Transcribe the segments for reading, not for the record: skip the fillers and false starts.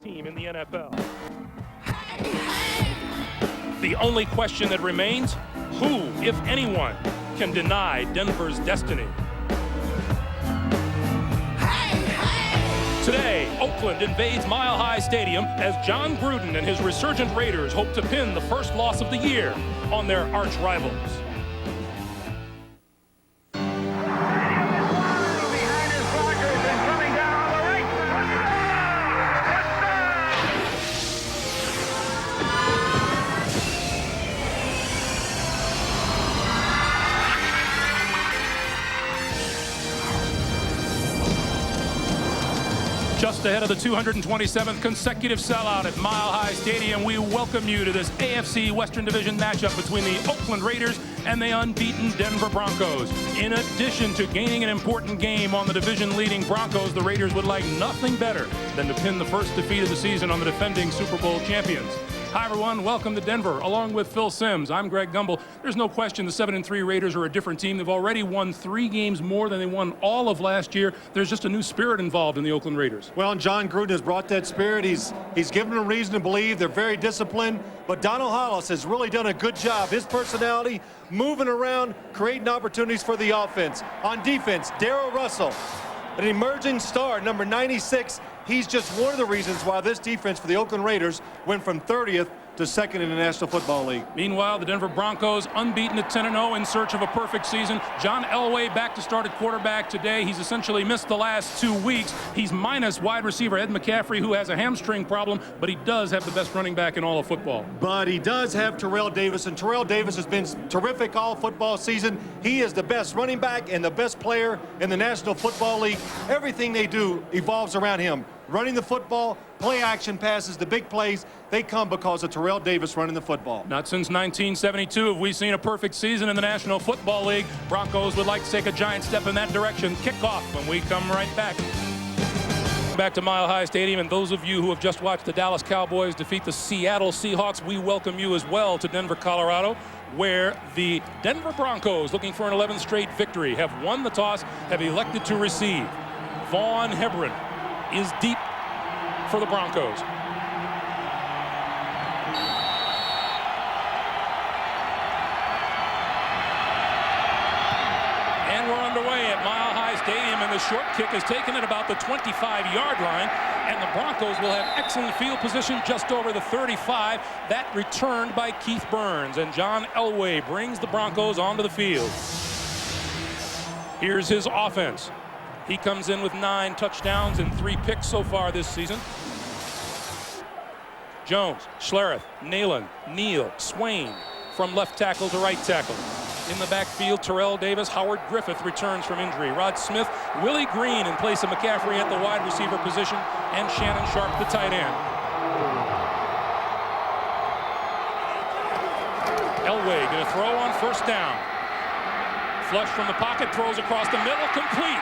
team in the NFL. The only question that remains, who, if anyone, can deny Denver's destiny? Today, Oakland invades Mile High Stadium as John Gruden and his resurgent Raiders hope to pin the first loss of the year on their arch rivals. Just ahead of the 227th consecutive sellout at Mile High Stadium, we welcome you to this AFC Western Division matchup between the Oakland Raiders and the unbeaten Denver Broncos. In addition to gaining an important game on the division-leading Broncos, the Raiders would like nothing better than to pin the first defeat of the season on the defending Super Bowl champions. Hi, everyone. Welcome to Denver. Along with Phil Simms, I'm Greg Gumbel. There's no question the 7-3 Raiders are a different team. They've already won 3 games more than they won all of last year. There's just a new spirit involved in the Oakland Raiders. Well, and John Gruden has brought that spirit. He's given them reason to believe. They're very disciplined. But Donald Hollis has really done a good job. His personality, moving around, creating opportunities for the offense. On defense, Darrell Russell, an emerging star, number 96. He's just one of the reasons why this defense for the Oakland Raiders went from 30th to 2nd in the National Football League. Meanwhile, the Denver Broncos unbeaten at 10-0 in search of a perfect season. John Elway back to start at quarterback today. He's essentially missed the last 2 weeks. He's minus wide receiver Ed McCaffrey, who has a hamstring problem, but he does have the best running back in all of football. But he does have Terrell Davis, and Terrell Davis has been terrific all football season. He is the best running back and the best player in the National Football League. Everything they do evolves around him. Running the football, play action passes, the big plays, they come because of Terrell Davis running the football. Not since 1972 have we seen a perfect season in the National Football League. Broncos would like to take a giant step in that direction. Kickoff when we come right back. Back to Mile High Stadium, and those of you who have just watched the Dallas Cowboys defeat the Seattle Seahawks, we welcome you as well to Denver, Colorado, where the Denver Broncos, looking for an 11th straight victory, have won the toss, have elected to receive. Vaughn Hebron is deep for the Broncos. And we're underway at Mile High Stadium, and the short kick is taken at about the 25-yard line, and the Broncos will have excellent field position just over the 35. That returned by Keith Burns, and John Elway brings the Broncos onto the field. Here's his offense. He comes in with 9 touchdowns and 3 picks so far this season. Jones, Schlereth, Nalen, Neal, Swain from left tackle to right tackle. In the backfield, Terrell Davis, Howard Griffith returns from injury. Rod Smith, Willie Green in place of McCaffrey at the wide receiver position, and Shannon Sharp, the tight end. Elway going to throw on first down. Flush from the pocket, throws across the middle, complete.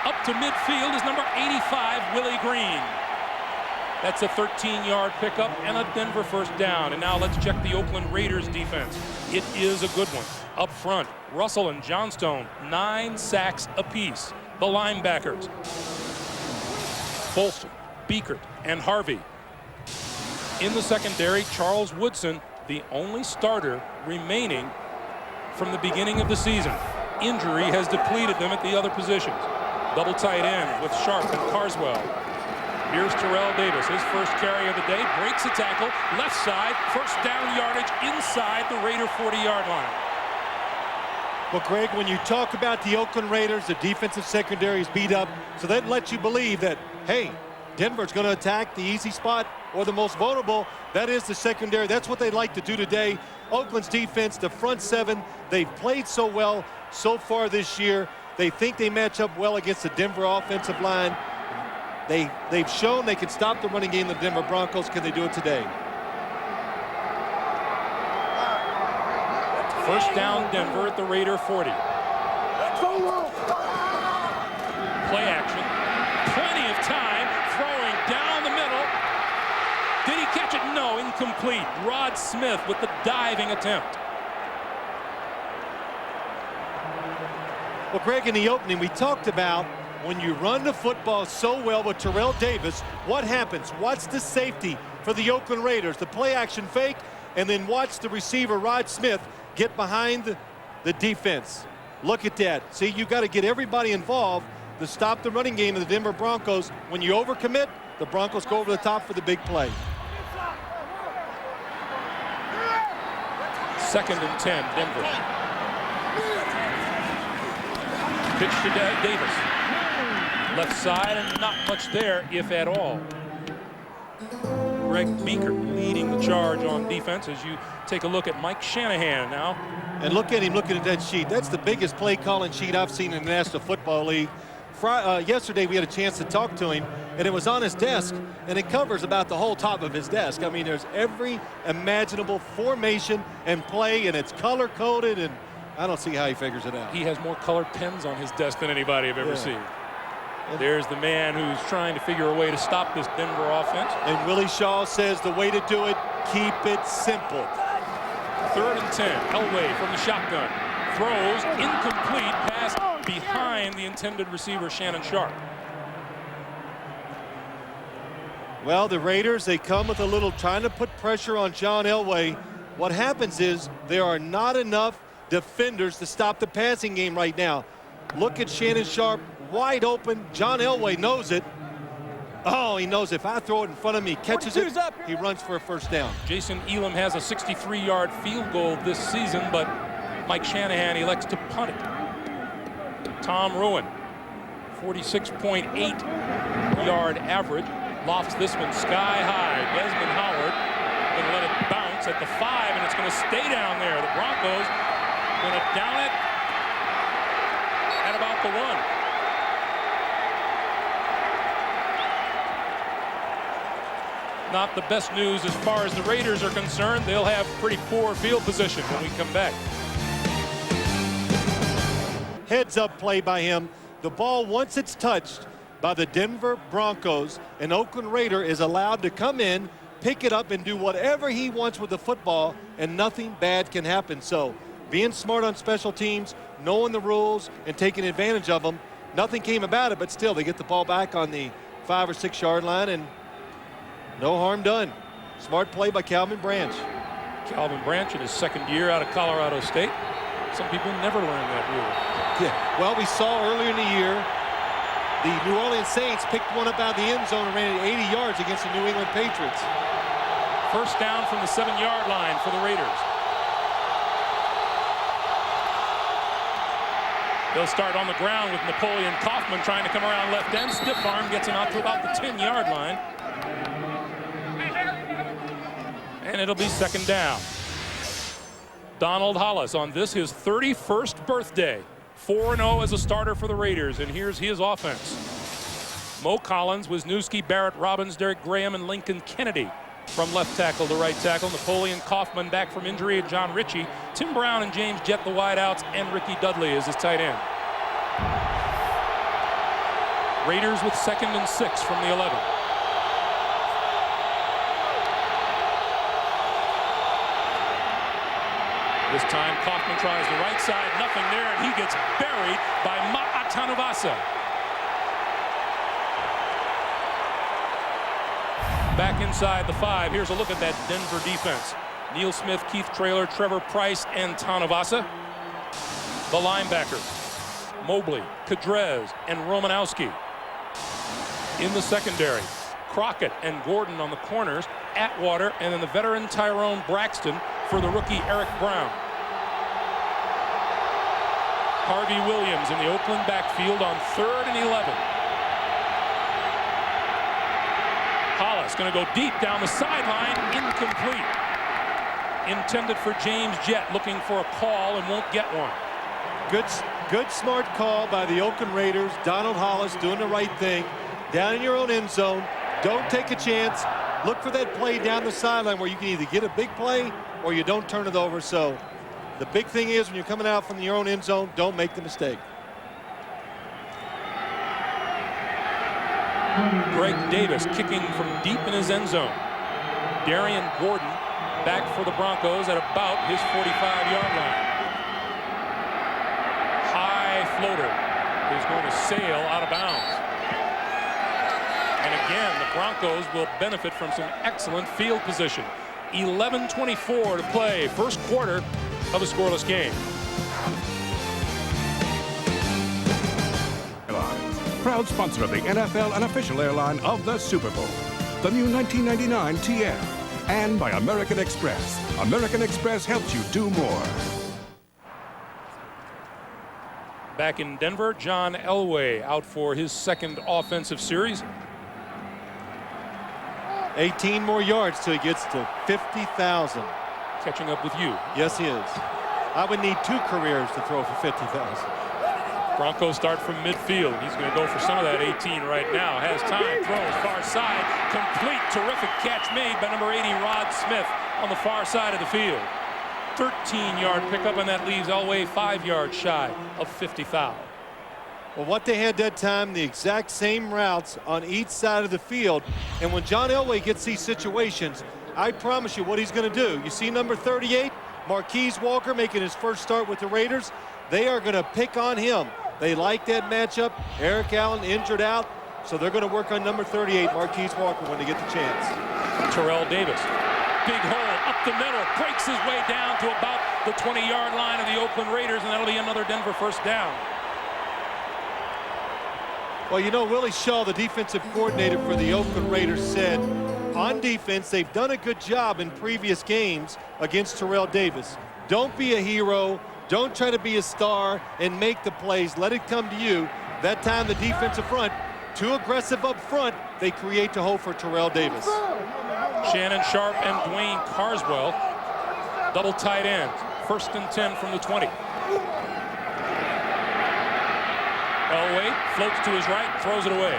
Up to midfield is number 85, Willie Green. That's a 13-yard pickup and a Denver first down. And now let's check the Oakland Raiders defense. It is a good one. Up front, Russell and Johnstone, 9 sacks apiece. The linebackers, Bolston, Beekert, and Harvey. In the secondary, Charles Woodson, the only starter remaining from the beginning of the season. Injury has depleted them at the other positions. Double tight end with Sharp and Carswell. Here's Terrell Davis, his first carry of the day, breaks a tackle, left side, first down yardage inside the Raider 40-yard line. Well, Greg, when you talk about the Oakland Raiders, the defensive secondary is beat up, so that lets you believe that, hey, Denver's going to attack the easy spot or the most vulnerable. That is the secondary. That's what they like to do today. Oakland's defense, the front 7, they've played so well so far this year. They think they match up well against the Denver offensive line. They've shown they can stop the running game of the Denver Broncos. Can they do it today? First down, Denver at the Raider 40. Play action. Plenty of time. Throwing down the middle. Did he catch it? No, incomplete. Rod Smith with the diving attempt. Well, Greg, in the opening, we talked about when you run the football so well with Terrell Davis, what happens? Watch the safety for the Oakland Raiders, the play action fake, and then watch the receiver Rod Smith get behind the defense. Look at that. See, you got to get everybody involved to stop the running game of the Denver Broncos. When you overcommit, the Broncos go over the top for the big play. 2nd and 10, Denver. Pitch to Davis. Left side, and not much there, if at all. Greg Beaker leading the charge on defense as you take a look at Mike Shanahan now. And look at him looking at that sheet. That's the biggest play calling sheet I've seen in the National Football League. Yesterday we had a chance to talk to him, and it was on his desk, and it covers about the whole top of his desk. I mean, there's every imaginable formation and play, and it's color-coded, and I don't see how he figures it out. He has more colored pens on his desk than anybody I've ever seen. There's the man who's trying to figure a way to stop this Denver offense. And Willie Shaw says the way to do it, keep it simple. 3rd and 10, Elway from the shotgun. Throws, incomplete, pass behind the intended receiver, Shannon Sharp. Well, the Raiders, they come with a little trying to put pressure on John Elway. What happens is there are not enough defenders to stop the passing game right now. Look at Shannon Sharp, wide open. John Elway knows it. Oh, he knows if I throw it in front of me, he catches it, he runs for a first down. Jason Elam has a 63-yard field goal this season, but Mike Shanahan elects to punt it. Tom Ruin, 46.8-yard average. Lofts this one sky high. Desmond Howard going to let it bounce at the 5, and it's going to stay down there. The Broncos going to down it at about the 1. Not the best news as far as the Raiders are concerned. They'll have pretty poor field position when we come back. Heads up play by him. The ball, once it's touched by the Denver Broncos, an Oakland Raider is allowed to come in, pick it up, and do whatever he wants with the football, and nothing bad can happen. So being smart on special teams, knowing the rules, and taking advantage of them, nothing came about it, but still they get the ball back on the 5 or 6 yard line, and no harm done. Smart play by Calvin Branch. Calvin Branch in his 2nd year out of Colorado State. Some people never learn that rule. Yeah. Well, we saw earlier in the year the New Orleans Saints picked one up out of the end zone and ran it 80 yards against the New England Patriots. First down from the 7-yard line for the Raiders. They'll start on the ground with Napoleon Kaufman trying to come around left end. Stiff arm gets him out to about the 10-yard line. And it'll be 2nd down. Donald Hollis on this, his 31st birthday. 4-0 as a starter for the Raiders, and here's his offense. Mo Collins, Wisniewski, Barrett Robbins, Derek Graham, and Lincoln Kennedy from left tackle to right tackle. Napoleon Kaufman back from injury, and John Ritchie. Tim Brown and James Jett the wideouts, and Ricky Dudley is his tight end. Raiders with 2nd and 6 from the 11. This time Kaufman tries the right side, nothing there, and he gets buried by Ma'atanuvasa. Back inside the 5. Here's a look at that Denver defense. Neil Smith, Keith Traylor, Trevor Price, and Tanuvasa. The linebackers, Mobley, Kadrez, and Romanowski. In the secondary, Crockett and Gordon on the corners, Atwater, and then the veteran Tyrone Braxton for the rookie Eric Brown. Harvey Williams in the Oakland backfield on 3rd and 11. Hollis going to go deep down the sideline, incomplete. Intended for James Jett, looking for a call and won't get one. Good smart call by the Oakland Raiders. Donald Hollis doing the right thing. Down in your own end zone. Don't take a chance. Look for that play down the sideline where you can either get a big play or you don't turn it over. So the big thing is when you're coming out from your own end zone, don't make the mistake. Greg Davis kicking from deep in his end zone. Darian Gordon back for the Broncos at about his 45-yard line. High floater is going to sail out of bounds. And again, the Broncos will benefit from some excellent field position. 11:24 to play, first quarter of a scoreless game. Proud sponsor of the NFL and official airline of the Super Bowl. The new 1999 TM. And by American Express. American Express helps you do more. Back in Denver, John Elway out for his second offensive series. 18 more yards till he gets to 50,000. Catching up with you. Yes, he is. I would need 2 careers to throw for 50,000. Broncos start from midfield. He's going to go for some of that 18 right now. Has time, throws far side, complete, terrific catch made by number 80, Rod Smith, on the far side of the field. 13-yard pickup, and that leaves Elway 5 yards shy of 50,000. Well, what they had that time, the exact same routes on each side of the field. And when John Elway gets these situations, I promise you what he's going to do. You see number 38, Marquise Walker, making his first start with the Raiders. They are going to pick on him. They like that matchup. Eric Allen injured out, so they're going to work on number 38, Marquise Walker, when they get the chance. Terrell Davis, big hole up the middle, breaks his way down to about the 20-yard line of the Oakland Raiders, and that'll be another Denver first down. Well, you know, Willie Shaw, the defensive coordinator for the Oakland Raiders, said on defense they've done a good job in previous games against Terrell Davis. Don't be a hero. Don't try to be a star and make the plays. Let it come to you. That time the defensive front, too aggressive up front, they create the hole for Terrell Davis. Shannon Sharp and Dwayne Carswell, double tight ends. 1st and 10 from the 20. Elway floats to his right, throws it away.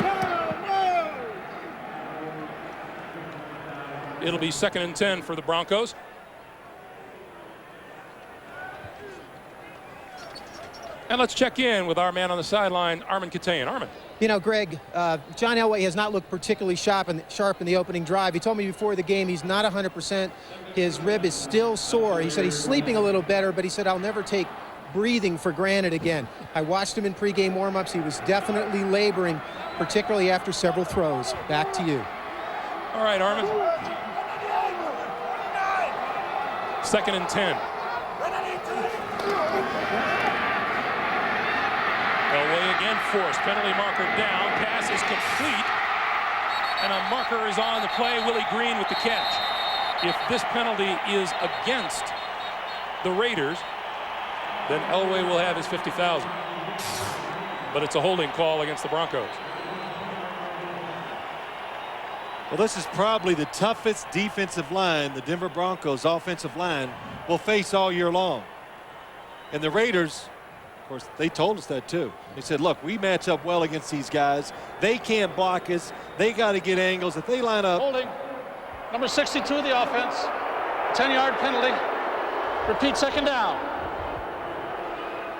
It'll be 2nd and 10 for the Broncos. And let's check in with our man on the sideline, Armin Katayan. Armin. You know, Greg, John Elway has not looked particularly sharp in the opening drive. He told me before the game he's not 100%. His rib is still sore. He said he's sleeping a little better, but he said, I'll never take breathing for granted again. I watched him in pregame warmups. He was definitely laboring, particularly after several throws. Back to you. All right, Armin. 2nd and 10. Elway again forced. Penalty marker down. Pass is complete. And a marker is on the play. Willie Green with the catch. If this penalty is against the Raiders, then Elway will have his 50,000. But it's a holding call against the Broncos. Well, this is probably the toughest defensive line the Denver Broncos offensive line will face all year long. And the Raiders, of course, they told us that too. They said, look, we match up well against these guys. They can't block us. They got to get angles. If they line up. Holding. Number 62 of the offense. 10-yard penalty. Repeat, 2nd down.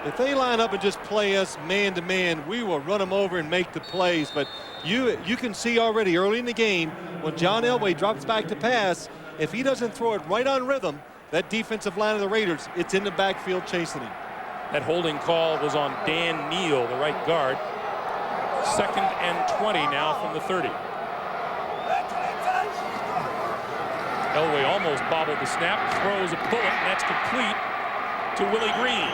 If they line up and just play us man to man, we will run them over and make the plays. But you can see already early in the game when John Elway drops back to pass, if he doesn't throw it right on rhythm, that defensive line of the Raiders, it's in the backfield chasing him. That holding call was on Dan Neal, the right guard. 2nd and 20 now from the 30. Elway almost bobbled the snap, throws a bullet, and that's complete to Willie Green.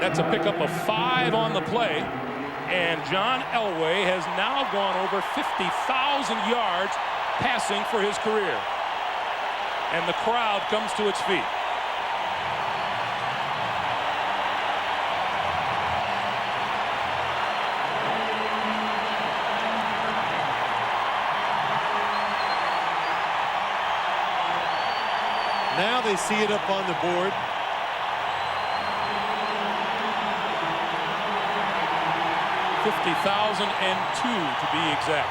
That's a pickup of 5 on the play, and John Elway has now gone over 50,000 yards passing for his career. And the crowd comes to its feet. Now they see it up on the board. $50,002 to be exact.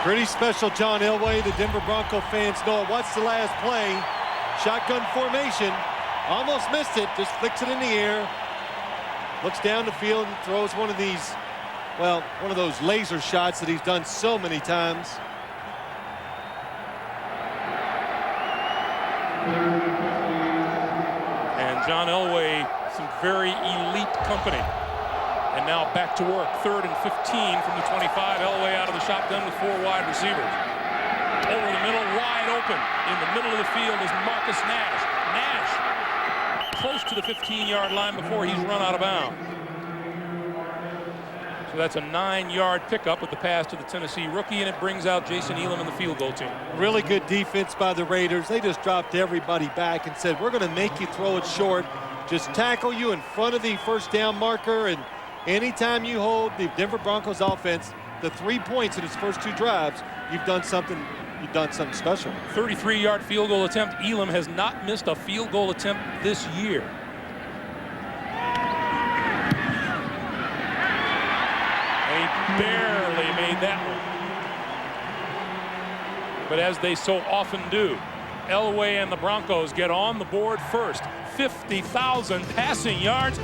Pretty special, John Elway. The Denver Bronco fans know it. What's the last play? Shotgun formation. Almost missed it. Just flicks it in the air. Looks down the field and throws one of these Well, one of those laser shots that he's done so many times. And John Elway, some very elite company. And now back to work. 3rd and 15 from the 25. Elway out of the shotgun with 4 wide receivers. Over the middle, wide open. In the middle of the field is Marcus Nash. Nash close to the 15-yard line before he's run out of bounds. So that's a 9-yard pickup with the pass to the Tennessee rookie, and it brings out Jason Elam and the field goal team. Really good defense by the Raiders. They just dropped everybody back and said, we're going to make you throw it short. Just tackle you in front of the first down marker, and anytime you hold the Denver Broncos offense the 3 points in its first 2 drives, you've done something special. 33-yard field goal attempt. Elam has not missed a field goal attempt this year. They barely made that one. But as they so often do, Elway and the Broncos get on the board first. 50,000 passing yards.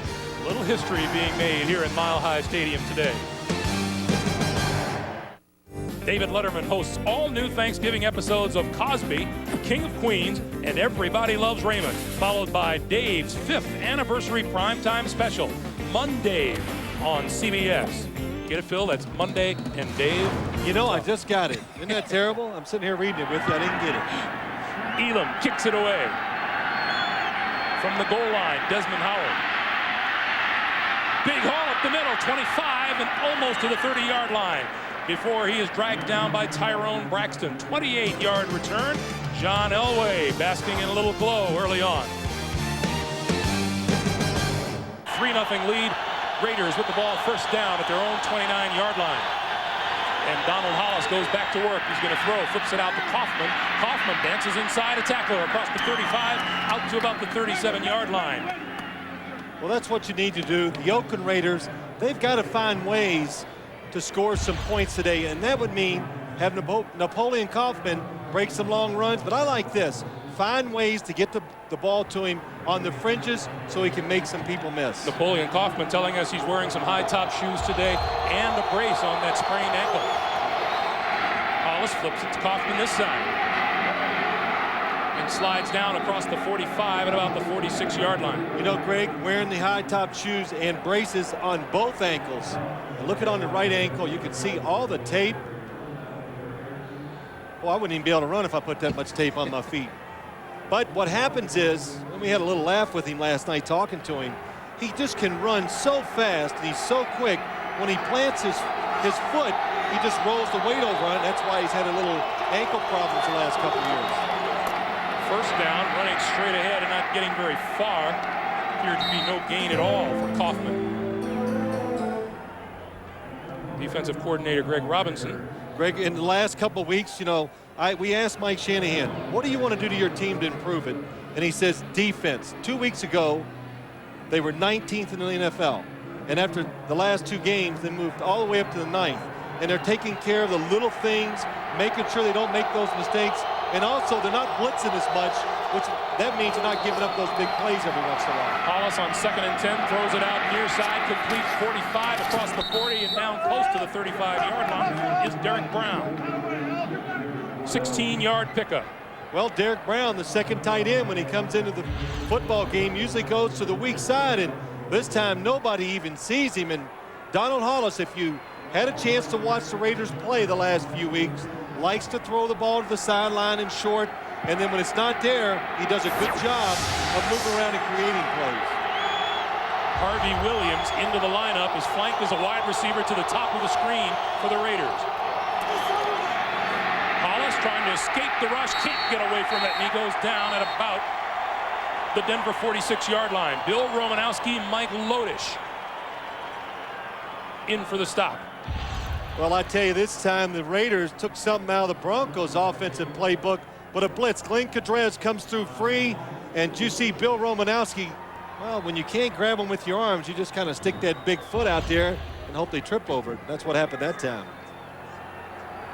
Little history being made here in Mile High Stadium today. David Letterman hosts all new Thanksgiving episodes of Cosby, King of Queens, and Everybody Loves Raymond, followed by Dave's 5th anniversary primetime special, Monday on CBS. Get it, Phil? That's Monday and Dave. You know, I just got it. Isn't that terrible? I'm sitting here reading it with you. I didn't get it. Elam kicks it away. From the goal line, Desmond Howard. Big haul up the middle, 25 and almost to the 30-yard line before he is dragged down by Tyrone Braxton. 28-yard return. John Elway basking in a little glow early on. 3-0 lead. Raiders with the ball first down at their own 29-yard line. And Donald Hollis goes back to work. He's going to throw, flips it out to Kaufman. Kaufman dances inside a tackler across the 35, out to about the 37-yard line. Well, that's what you need to do. The Oakland Raiders, they've got to find ways to score some points today, and that would mean have Napoleon Kaufman break some long runs. But I like this. Find ways to get the ball to him on the fringes so he can make some people miss. Napoleon Kaufman telling us he's wearing some high-top shoes today and a brace on that sprained ankle. Hollis flips it to Kaufman this side. And slides down across the 45 at about the 46-yard line. You know, Greg, wearing the high-top shoes and braces on both ankles. And look at on the right ankle, you can see all the tape. Well, I wouldn't even be able to run if I put that much tape on my feet. But what happens is, and we had a little laugh with him last night talking to him, he just can run so fast and he's so quick. When he plants his foot, he just rolls the weight over on it. That's why he's had a little ankle problems the last couple of years. First down, running straight ahead and not getting very far. Appeared to be no gain at all for Kaufman. Defensive coordinator Greg Robinson. Greg, in the last couple of weeks, you know, we asked Mike Shanahan, what do you want to do to your team to improve it? And he says defense. 2 weeks ago, they were 19th in the NFL. And after the last 2 games, they moved all the way up to the 9th. And they're taking care of the little things, making sure they don't make those mistakes. And also, they're not blitzing as much, which that means they're not giving up those big plays every once in a while. Hollis on 2nd and 10, throws it out near side, complete 45 across the 40, and down close to the 35-yard line is Derek Brown. 16-yard pickup. Well, Derek Brown, the second tight end when he comes into the football game, usually goes to the weak side, and this time nobody even sees him. And Donald Hollis, if you had a chance to watch the Raiders play the last few weeks, likes to throw the ball to the sideline and short, and then when it's not there, he does a good job of moving around and creating plays. Harvey Williams into the lineup is flanked as a wide receiver to the top of the screen for the Raiders. Hollis trying to escape the rush, can't get away from it, and he goes down at about the Denver 46-yard line. Bill Romanowski, Mike Lodish in for the stop. Well, I tell you, this time the Raiders took something out of the Broncos' offensive playbook, but a blitz. Glenn Cadrez comes through free, and you see Bill Romanowski. Well, when you can't grab them with your arms, you just kind of stick that big foot out there and hope they trip over it. That's what happened that time.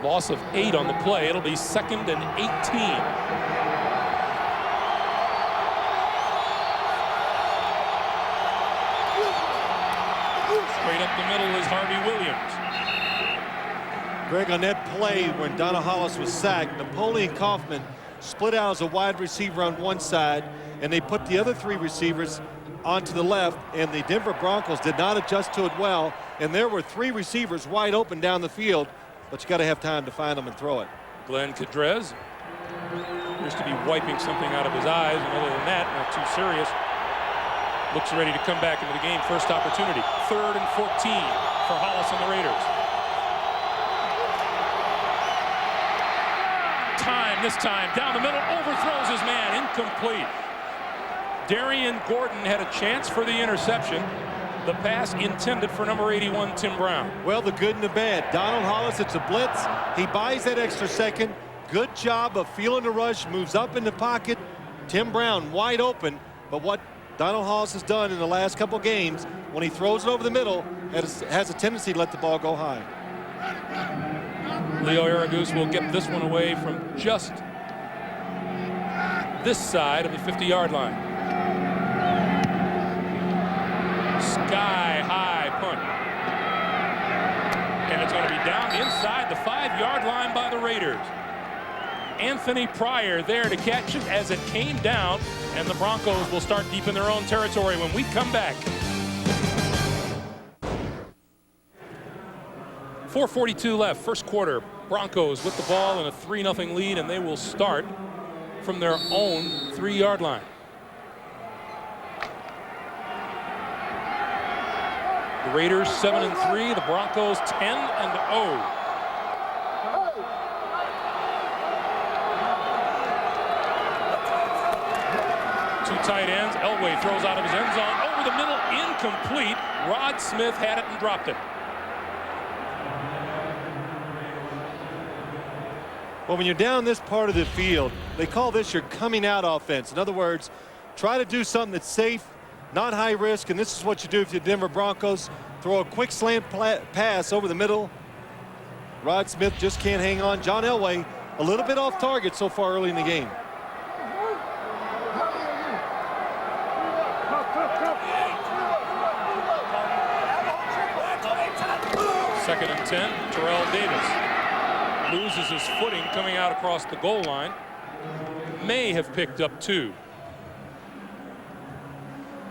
Loss of 8 on the play. It'll be 2nd and 18. Straight up the middle is Harvey Williams. Greg, on that play when Donald Hollis was sacked, Napoleon Kaufman split out as a wide receiver on one side, and they put the other 3 receivers onto the left, and the Denver Broncos did not adjust to it well, and there were 3 receivers wide open down the field, but you got to have time to find them and throw it. Glenn Cadrez appears to be wiping something out of his eyes, and other than that, not too serious. Looks ready to come back into the game. First opportunity. 3rd and 14 for Hollis and the Raiders. This time down the middle, overthrows his man, incomplete. Darian Gordon had a chance for the interception. The pass intended for number 81, Tim Brown. Well, the good and the bad. Donald Hollis, it's a blitz. He buys that extra second. Good job of feeling the rush, moves up in the pocket. Tim Brown wide open, but what Donald Hollis has done in the last couple games, when he throws it over the middle, has a tendency to let the ball go high. Leo Aragoose will get this one away from just this side of the 50-yard line. Sky-high punt. And it's going to be down inside the 5-yard line by the Raiders. Anthony Pryor there to catch it as it came down, and the Broncos will start deep in their own territory when we come back. 4:42 left, first quarter. Broncos with the ball in a 3-0 lead, and they will start from their own 3-yard line. The Raiders 7-3, the Broncos 10-0. Two tight ends. Elway throws out of his end zone over the middle, incomplete. Rod Smith had it and dropped it. Well, when you're down this part of the field, they call this your coming out offense. In other words, try to do something that's safe, not high risk, and this is what you do if you're Denver Broncos. Throw a quick slant pass over the middle. Rod Smith just can't hang on. John Elway a little bit off target so far early in the game. Second and 10, Terrell Davis loses his footing coming out across the goal line. May have picked up 2.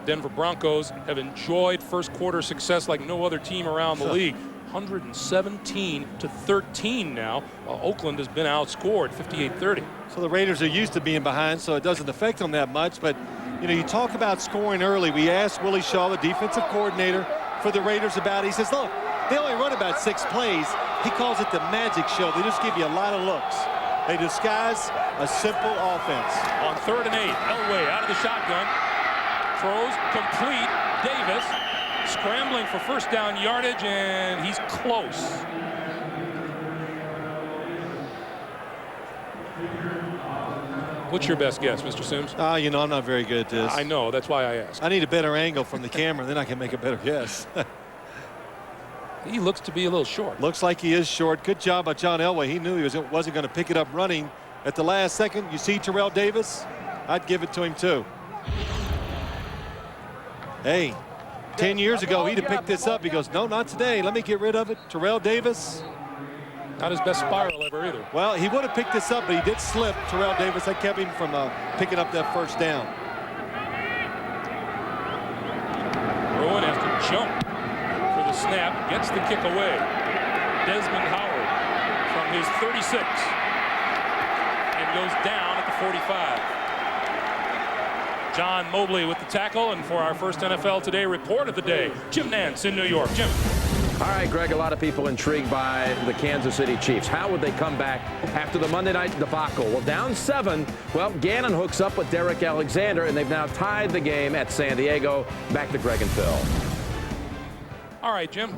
Denver Broncos have enjoyed first quarter success like no other team around the league. 117-13 now, while Oakland has been outscored 58-30. So the Raiders are used to being behind, so it doesn't affect them that much. But, you know, you talk about scoring early. We asked Willie Shaw, the defensive coordinator for the Raiders, about it. He says, look, they only run about 6 plays. He calls it the magic show. They just give you a lot of looks. They disguise a simple offense. On 3rd and 8, Elway out of the shotgun. Throws complete. Davis scrambling for first down yardage, and he's close. What's your best guess, Mr. Sims? You know, I'm not very good at this. I know. That's why I asked. I need a better angle from the camera, then I can make a better guess. He looks to be a little short. Looks like he is short. Good job by John Elway. He knew he wasn't going to pick it up running at the last second. You see Terrell Davis? I'd give it to him too. Hey, 10 years ago, he'd have picked this up. He goes, no, not today. Let me get rid of it. Terrell Davis. Not his best spiral ever either. Well, he would have picked this up, but he did slip. Terrell Davis, that kept him from picking up that first down. Rowan has to jump for the snap, gets the kick away. Desmond Howard from his 36 and goes down at the 45. John Mobley with the tackle, and for our first NFL Today report of the day, Jim Nantz in New York. Jim. All right, Greg, a lot of people intrigued by the Kansas City Chiefs. How would they come back after the Monday night debacle? Well, down 7. Well, Gannon hooks up with Derek Alexander, and they've now tied the game at San Diego. Back to Greg and Phil. All right, Jim.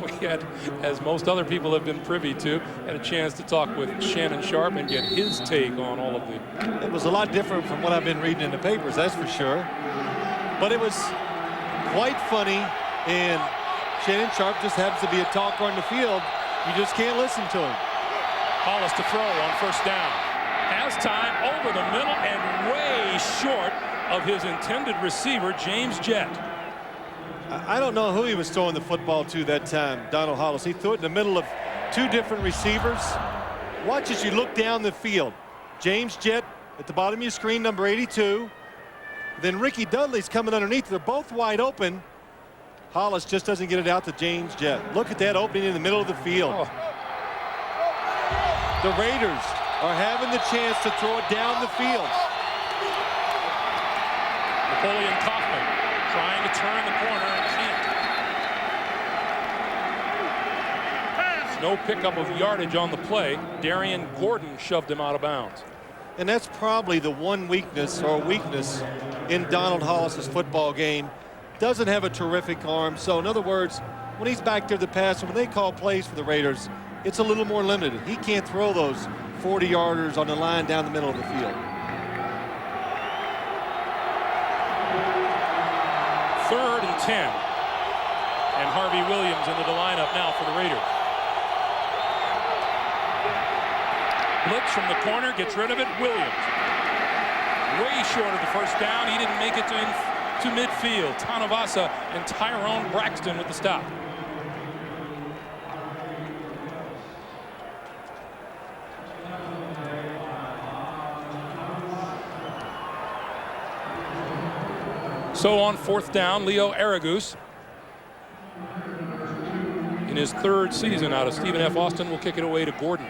We had, as most other people have been privy to, had a chance to talk with Shannon Sharpe and get his take on all of the... It was a lot different from what I've been reading in the papers, that's for sure. But it was quite funny, and Shannon Sharpe just happens to be a talker on the field. You just can't listen to him. Hollis to throw on first down. Has time over the middle and way short of his intended receiver, James Jett. I don't know who he was throwing the football to that time, Donald Hollis. He threw it in the middle of two different receivers. Watch as you look down the field. James Jett at the bottom of your screen, number 82. Then Ricky Dudley's coming underneath. They're both wide open. Hollis just doesn't get it out to James Jett. Look at that opening in the middle of the field. Oh. The Raiders are having the chance to throw it down the field. Napoleon Kaufman trying to turn the corner and can't. No pickup of yardage on the play. Darian Gordon shoved him out of bounds. And that's probably the one weakness in Donald Hollis's football game. Doesn't have a terrific arm. So in other words, when he's back there to pass, when they call plays for the Raiders, it's a little more limited. He can't throw those 40-yarders on the line down the middle of the field. Third and 10. And Harvey Williams into the lineup now for the Raiders. Blitz from the corner, gets rid of it. Williams. Way short of the first down. He didn't make it to midfield. Tanavasa and Tyrone Braxton with the stop. So on fourth down, Leo Aragus, in his third season out of Stephen F. Austin, will kick it away to Gordon.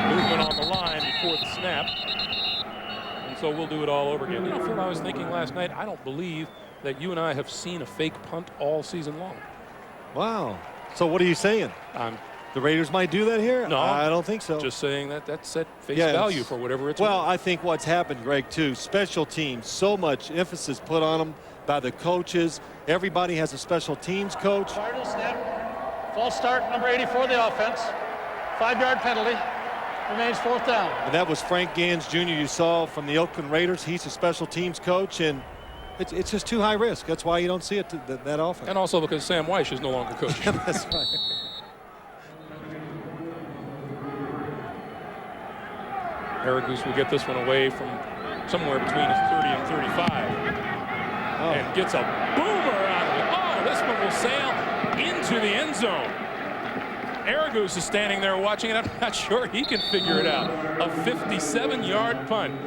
Movement on the line before the snap. And so we'll do it all over again. You know, Phil, I was thinking last night, I don't believe that you and I have seen a fake punt all season long. Wow. So what are you saying? The Raiders might do that here? No. I don't think so. Just saying that that's at face value for whatever it's worth. Well, I think what's happened, Greg, too, special teams, so much emphasis put on them by the coaches. Everybody has a special teams coach. Cardinal snap. False start, number 84, the offense. 5-yard penalty. Remains fourth down. And that was Frank Gans Jr. you saw from the Oakland Raiders. He's a special teams coach, and it's just too high risk. That's why you don't see it that often. And also because Sam Weish is no longer coaching. That's right. Aragus will get this one away from somewhere between his 30 and 35. And gets a boomer out of it. Oh, this one will sail into the end zone. Aragus is standing there watching it. I'm not sure he can figure it out. A 57-yard punt.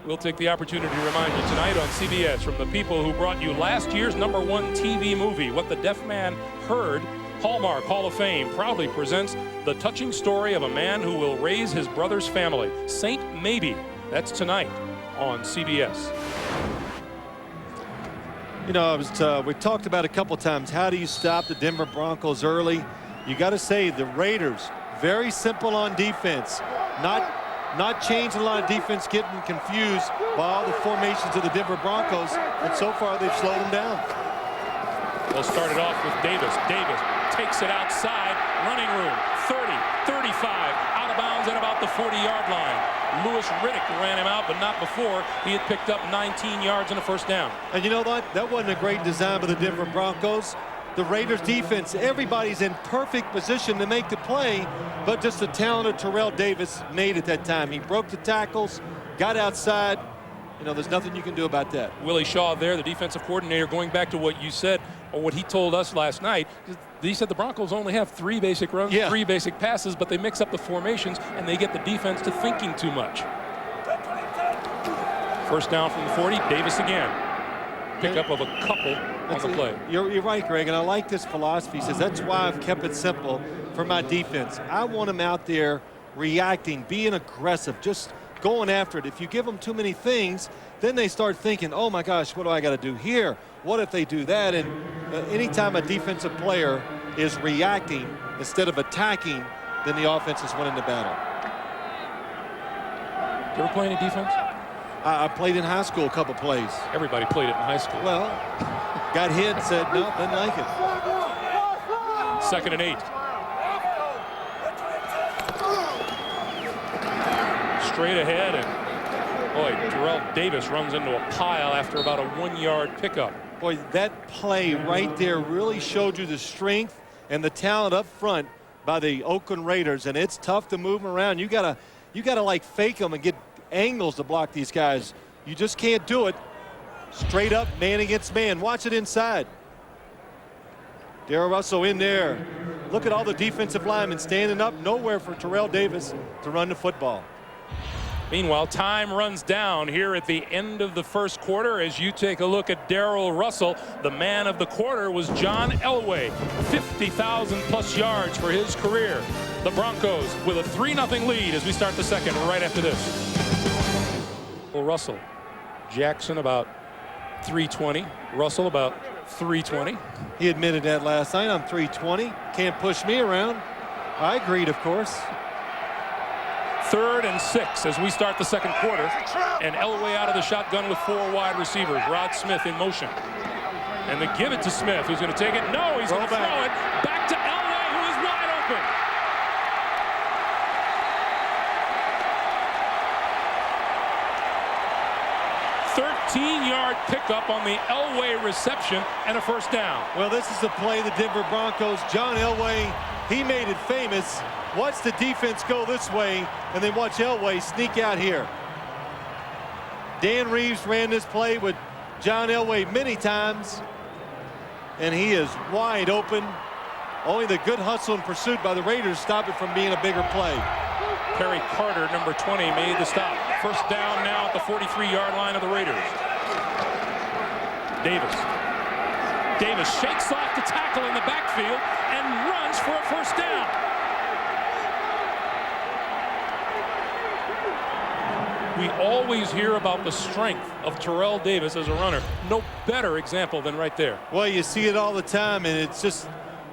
We'll take the opportunity to remind you tonight on CBS from the people who brought you last year's #1 TV movie, What the Deaf Man Heard. Hallmark Hall of Fame proudly presents the touching story of a man who will raise his brother's family, Saint Maybe. That's tonight on CBS. You know, we talked about a couple times, how do you stop the Denver Broncos early? You got to say the Raiders, very simple on defense. Not changing a lot of defense, getting confused by all the formations of the Denver Broncos. And so far, they've slowed them down. We'll start it off with Davis. Davis takes it outside, running room, 30, 35, out of bounds at about the 40-yard line. Louis Riddick ran him out, but not before he had picked up 19 yards and a first down. And you know what? That wasn't a great design by the Denver Broncos. The Raiders defense, everybody's in perfect position to make the play, but just the talented Terrell Davis made it that time. He broke the tackles, got outside. You know, there's nothing you can do about that. Willie Shaw there, the defensive coordinator, going back to what you said, or what he told us last night. He said the Broncos only have 3 basic runs, 3 basic passes, but they mix up the formations and they get the defense to thinking too much. First down from the 40, Davis again. Pickup of a couple on the play. You're right, Greg, and I like this philosophy. He says that's why I've kept it simple for my defense. I want them out there reacting, being aggressive, just going after it. If you give them too many things, then they start thinking, oh my gosh, what do I got to do here? What if they do that? And anytime a defensive player is reacting instead of attacking, then the offense is winning the battle. You ever play any defense? I played in high school a couple plays. Everybody played it in high school. Well, got hit, said no, didn't like it. 2nd and 8. Straight ahead, and boy, Terrell Davis runs into a pile after about a 1-yard pickup. Boy, that play right there really showed you the strength and the talent up front by the Oakland Raiders, and it's tough to move them around. You gotta like fake them and get angles to block these guys. You just can't do it straight up man against man. Watch it inside. Darrell Russell in there. Look at all the defensive linemen standing up. Nowhere for Terrell Davis to run the football. Meanwhile, time runs down here at the end of the first quarter as you take a look at Darrell Russell. The man of the quarter was John Elway. 50,000 plus yards for his career. The Broncos with a 3-0 lead as we start the second right after this. Russell. Jackson about 320. Russell about 320. He admitted that last night. I'm 320. Can't push me around. I agreed, of course. 3rd and 6 as we start the second quarter. And Elway out of the shotgun with 4 wide receivers. Rod Smith in motion. And they give it to Smith, who's going to take it. No, he's going to throw it back to Elway, who is wide open. Yard pickup on the Elway reception and a first down. Well, this is the play the Denver Broncos. John Elway, he made it famous. Watch the defense go this way, and then watch Elway sneak out here. Dan Reeves ran this play with John Elway many times, and he is wide open. Only the good hustle and pursuit by the Raiders stopped it from being a bigger play. Perry Carter, number 20, made the stop. First down now at the 43-yard line of the Raiders. Davis shakes off the tackle in the backfield and runs for a first down. We always hear about the strength of Terrell Davis as a runner. No better example than right there. Well, you see it all the time, and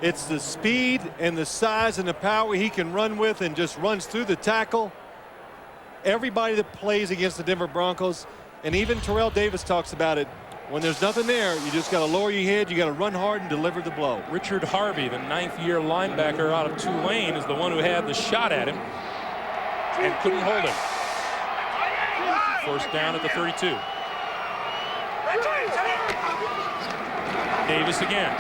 it's the speed and the size and the power he can run with, and just runs through the tackle. Everybody that plays against the Denver Broncos, and even Terrell Davis talks about it, when there's nothing there, you just got to lower your head, you got to run hard and deliver the blow. Richard Harvey, the 9th-year linebacker out of Tulane, is the one who had the shot at him and couldn't hold him. First down at the 32. Davis again.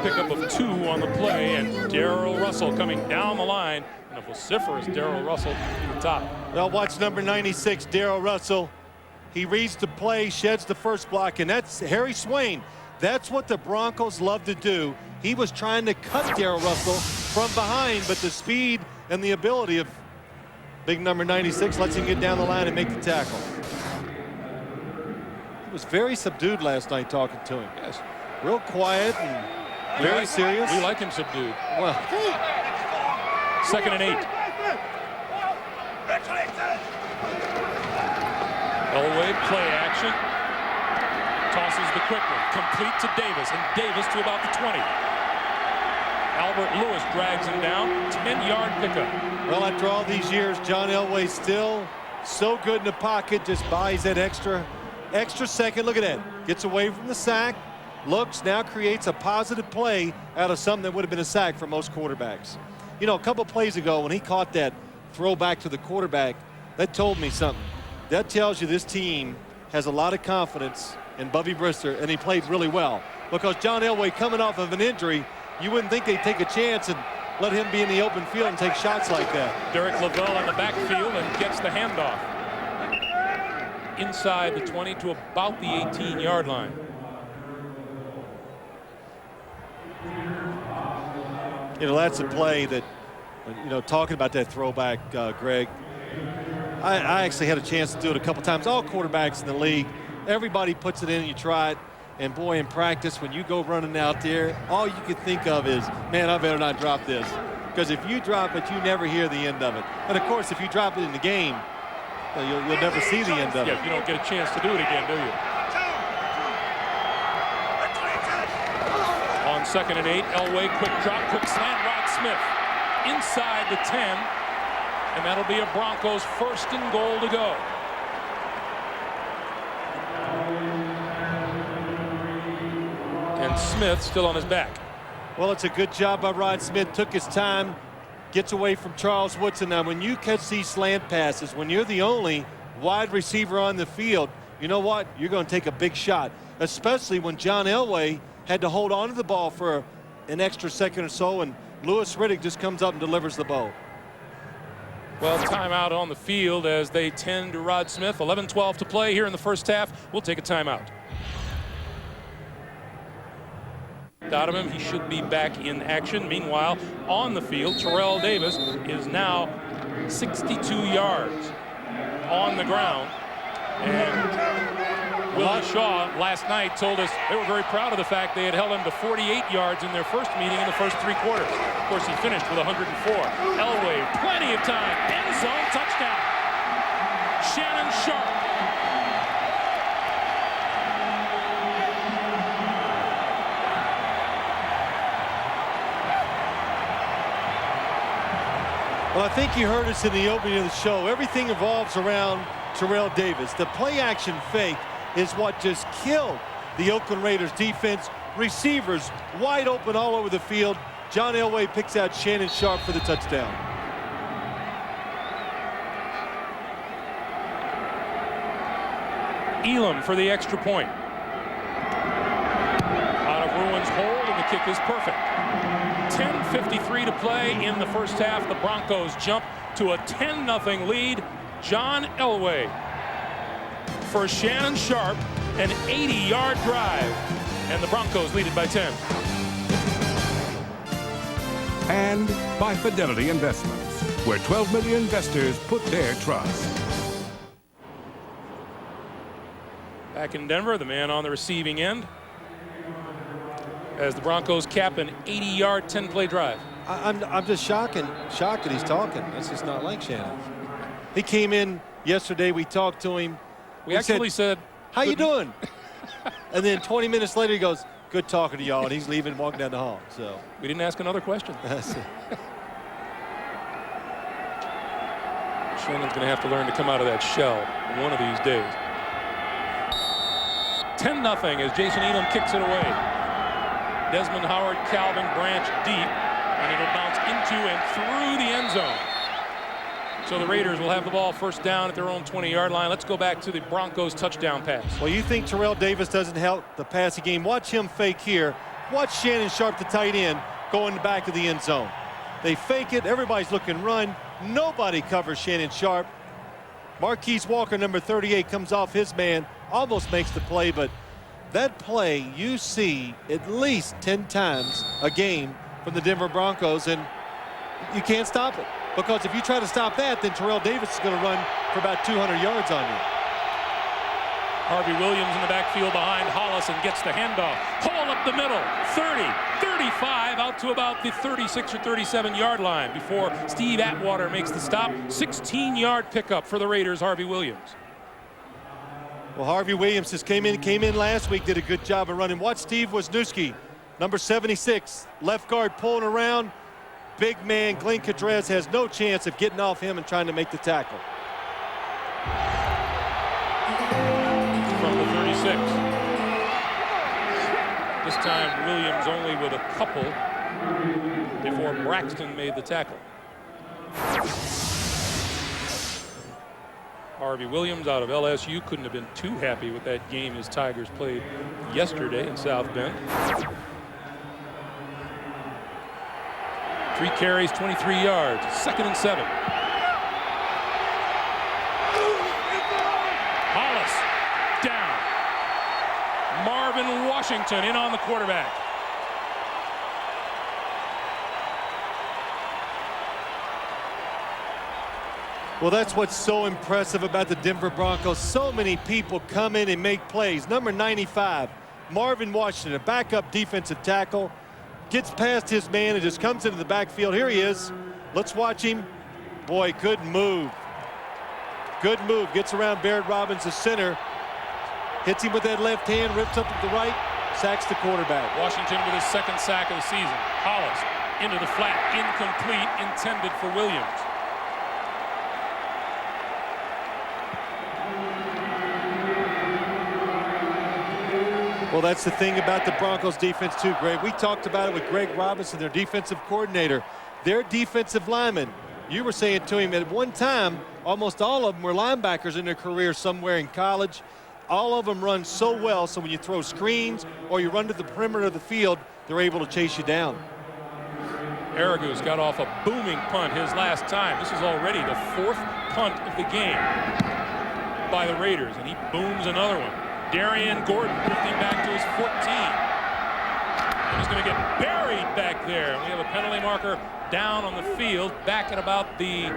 Pickup of 2 on the play, and Darrell Russell coming down the line. And a vociferous Darrell Russell to the top. Well, watch number 96, Darrell Russell. He reads the play, sheds the first block, and that's Harry Swain. That's what the Broncos love to do. He was trying to cut Darrell Russell from behind, but the speed and the ability of big number 96 lets him get down the line and make the tackle. He was very subdued last night talking to him. Yes. Real quiet and very serious. We like him subdued. Well, 2nd and 8. Elway play action. Tosses the quick one. Complete to Davis, and Davis to about the 20. Albert Lewis drags him down. 10-yard pickup. Well, after all these years, John Elway still so good in the pocket. Just buys that extra second. Look at that. Gets away from the sack. Looks, now creates a positive play out of something that would have been a sack for most quarterbacks. You know, a couple plays ago when he caught that throw back to the quarterback, that told me something. That tells you this team has a lot of confidence in Bubby Brister, and he played really well. Because John Elway, coming off of an injury, you wouldn't think they'd take a chance and let him be in the open field and take shots like that. Derek Lavelle on the backfield and gets the handoff. Inside the 20 to about the 18-yard line. You know, that's a play that, you know, talking about that throwback, Greg, I actually had a chance to do it a couple times. All quarterbacks in the league, everybody puts it in and you try it. And boy, in practice, when you go running out there, all you can think of is, man, I better not drop this. Because if you drop it, you never hear the end of it. And of course, if you drop it in the game, you'll never see the end of it. Yeah, you don't get a chance to do it again, do you? On 2nd and 8, Elway, quick drop, quick slant, Rod Smith inside the 10, and that'll be a Broncos 1st and goal to go. And Smith still on his back. Well, it's a good job by Rod Smith. Took his time, gets away from Charles Woodson. Now, when you catch these slant passes, when you're the only wide receiver on the field, you know what? You're going to take a big shot, especially when John Elway had to hold on to the ball for an extra second or so, and Louis Riddick just comes up and delivers the ball. Well, timeout on the field as they tend to Rod Smith. 11-12 to play here in the first half. We'll take a timeout. Out of him, he should be back in action. Meanwhile, on the field, Terrell Davis is now 62 yards on the ground. And Willie Shaw last night told us they were very proud of the fact they had held him to 48 yards in their first meeting in the first 3 quarters. Of course, he finished with 104. Elway, plenty of time. End zone touchdown. Shannon Sharp. Well, I think you heard us in the opening of the show. Everything evolves around Terrell Davis. The play-action fake is what just killed the Oakland Raiders defense. Receivers wide open all over the field. John Elway picks out Shannon Sharp for the touchdown. Elam for the extra point. Out of Ruin's hold, and the kick is perfect. 10:53 to play in the first half. The Broncos jump to a 10-0 lead. John Elway for Shannon Sharp, an 80-yard drive, and the Broncos lead it by 10. And by Fidelity Investments, where 12 million investors put their trust. Back in Denver, the man on the receiving end, as the Broncos cap an 80-yard, 10-play drive. I'm just shocked that he's talking. That's just not like Shannon. He came in yesterday. We talked to him. We actually said, "How you doing?" And then 20 minutes later, he goes, "Good talking to y'all," and he's leaving, walking down the hall. So we didn't ask another question. Shannon's going to have to learn to come out of that shell one of these days. 10-0 as Jason Elam kicks it away. Desmond Howard, Calvin Branch deep, and it'll bounce into and through the end zone. So the Raiders will have the ball first down at their own 20-yard line. Let's go back to the Broncos touchdown pass. Well, you think Terrell Davis doesn't help the passing game. Watch him fake here. Watch Shannon Sharp, the tight end, go in the back of the end zone. They fake it. Everybody's looking run. Nobody covers Shannon Sharp. Marquise Walker, number 38, comes off his man, almost makes the play, but that play you see at least 10 times a game from the Denver Broncos, and you can't stop it. Because if you try to stop that, then Terrell Davis is going to run for about 200 yards on you. Harvey Williams in the backfield behind Hollis and gets the handoff. Hole up the middle, 30, 35, out to about the 36 or 37-yard line before Steve Atwater makes the stop. 16-yard pickup for the Raiders, Harvey Williams. Well, Harvey Williams just came in last week, did a good job of running. Watch Steve Wisniewski, number 76, left guard pulling around. Big man Glenn Cadrez has no chance of getting off him and trying to make the tackle. From the 36. This time Williams only with a couple before Braxton made the tackle. Harvey Williams out of LSU couldn't have been too happy with that game his Tigers played yesterday in South Bend. 3 carries, 23 yards, 2nd and 7. Hollis down. Marvin Washington in on the quarterback. Well, that's what's so impressive about the Denver Broncos. So many people come in and make plays. Number 95, Marvin Washington, a backup defensive tackle, gets past his man and just comes into the backfield. Here he is. Let's watch him. Boy, good move. Good move. Gets around Barrett Robbins, the center. Hits him with that left hand, rips up to the right, sacks the quarterback. Washington with his 2nd sack of the season. Hollis into the flat, incomplete, intended for Williams. Well, that's the thing about the Broncos defense too, Greg. We talked about it with Greg Robinson, their defensive coordinator. Their defensive linemen, you were saying to him at one time, almost all of them were linebackers in their career somewhere in college. All of them run so well, so when you throw screens or you run to the perimeter of the field, they're able to chase you down. Aragus got off a booming punt his last time. This is already the 4th punt of the game by the Raiders, and he booms another one. Darian Gordon drifting back to his 14. And he's going to get buried back there. We have a penalty marker down on the field, back at about the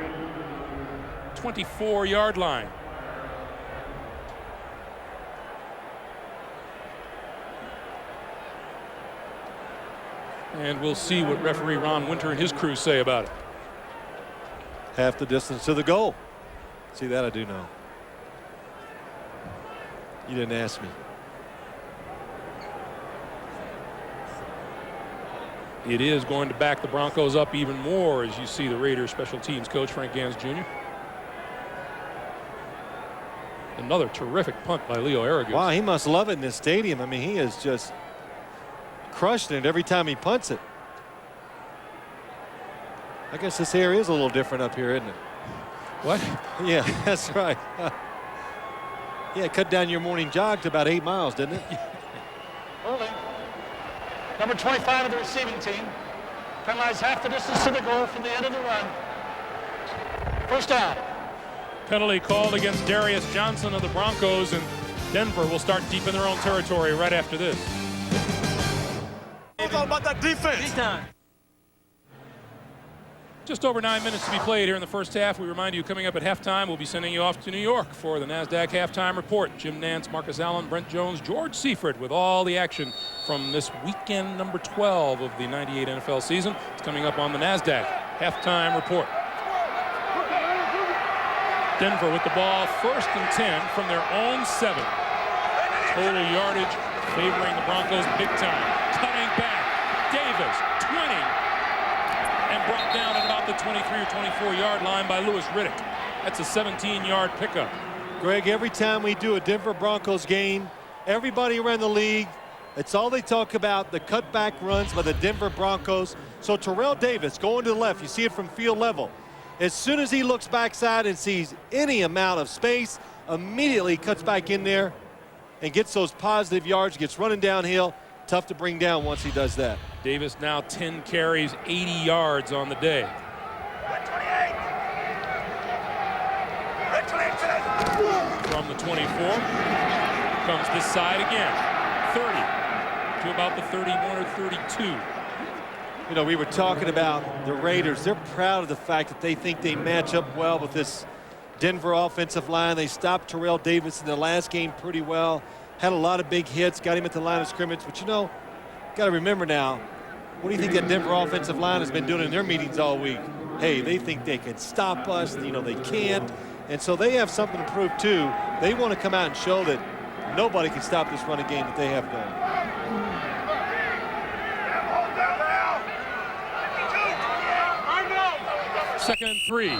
24-yard line. And we'll see what referee Ron Winter and his crew say about it. Half the distance to the goal. See, that I do know. You didn't ask me. It is going to back the Broncos up even more as you see the Raiders special teams coach Frank Gans Jr. Another terrific punt by Leo Aragus. Wow, he must love it in this stadium. I mean, he is just crushing it every time he punts it. I guess this area is a little different up here, isn't it? What? Yeah, that's right. Yeah, it cut down your morning jog to about 8 miles, didn't it? Early. Number 25 of the receiving team penalized half the distance to the goal from the end of the run. First down. Penalty called against Darius Johnson of the Broncos, and Denver will start deep in their own territory right after this. It's all about that defense. Just over 9 minutes to be played here in the first half. We remind you, coming up at halftime, we'll be sending you off to New York for the NASDAQ halftime report. Jim Nantz, Marcus Allen, Brent Jones, George Seifert with all the action from this weekend number 12 of the 98 NFL season. It's coming up on the NASDAQ halftime report. Denver with the ball, 1st and 10 from their own 7. Total yardage favoring the Broncos big time. Cutting back, Davis, 20. And brought down at about the 23 or 24-yard line by Louis Riddick. That's a 17-yard pickup. Greg, every time we do a Denver Broncos game, everybody around the league, it's all they talk about, the cutback runs by the Denver Broncos. So Terrell Davis going to the left, you see it from field level. As soon as he looks backside and sees any amount of space, immediately cuts back in there and gets those positive yards, gets running downhill. Tough to bring down once he does that. Davis now 10 carries, 80 yards on the day. From the 24, comes this side again. 30 to about the 31 or 32. You know, we were talking about the Raiders. They're proud of the fact that they think they match up well with this Denver offensive line. They stopped Terrell Davis in the last game pretty well. Had a lot of big hits, got him at the line of scrimmage. But, you know, got to remember now, what do you think that Denver offensive line has been doing in their meetings all week? Hey, they think they can stop us. You know, they can't. And so they have something to prove, too. They want to come out and show that nobody can stop this running game that they have going. 2nd and 3.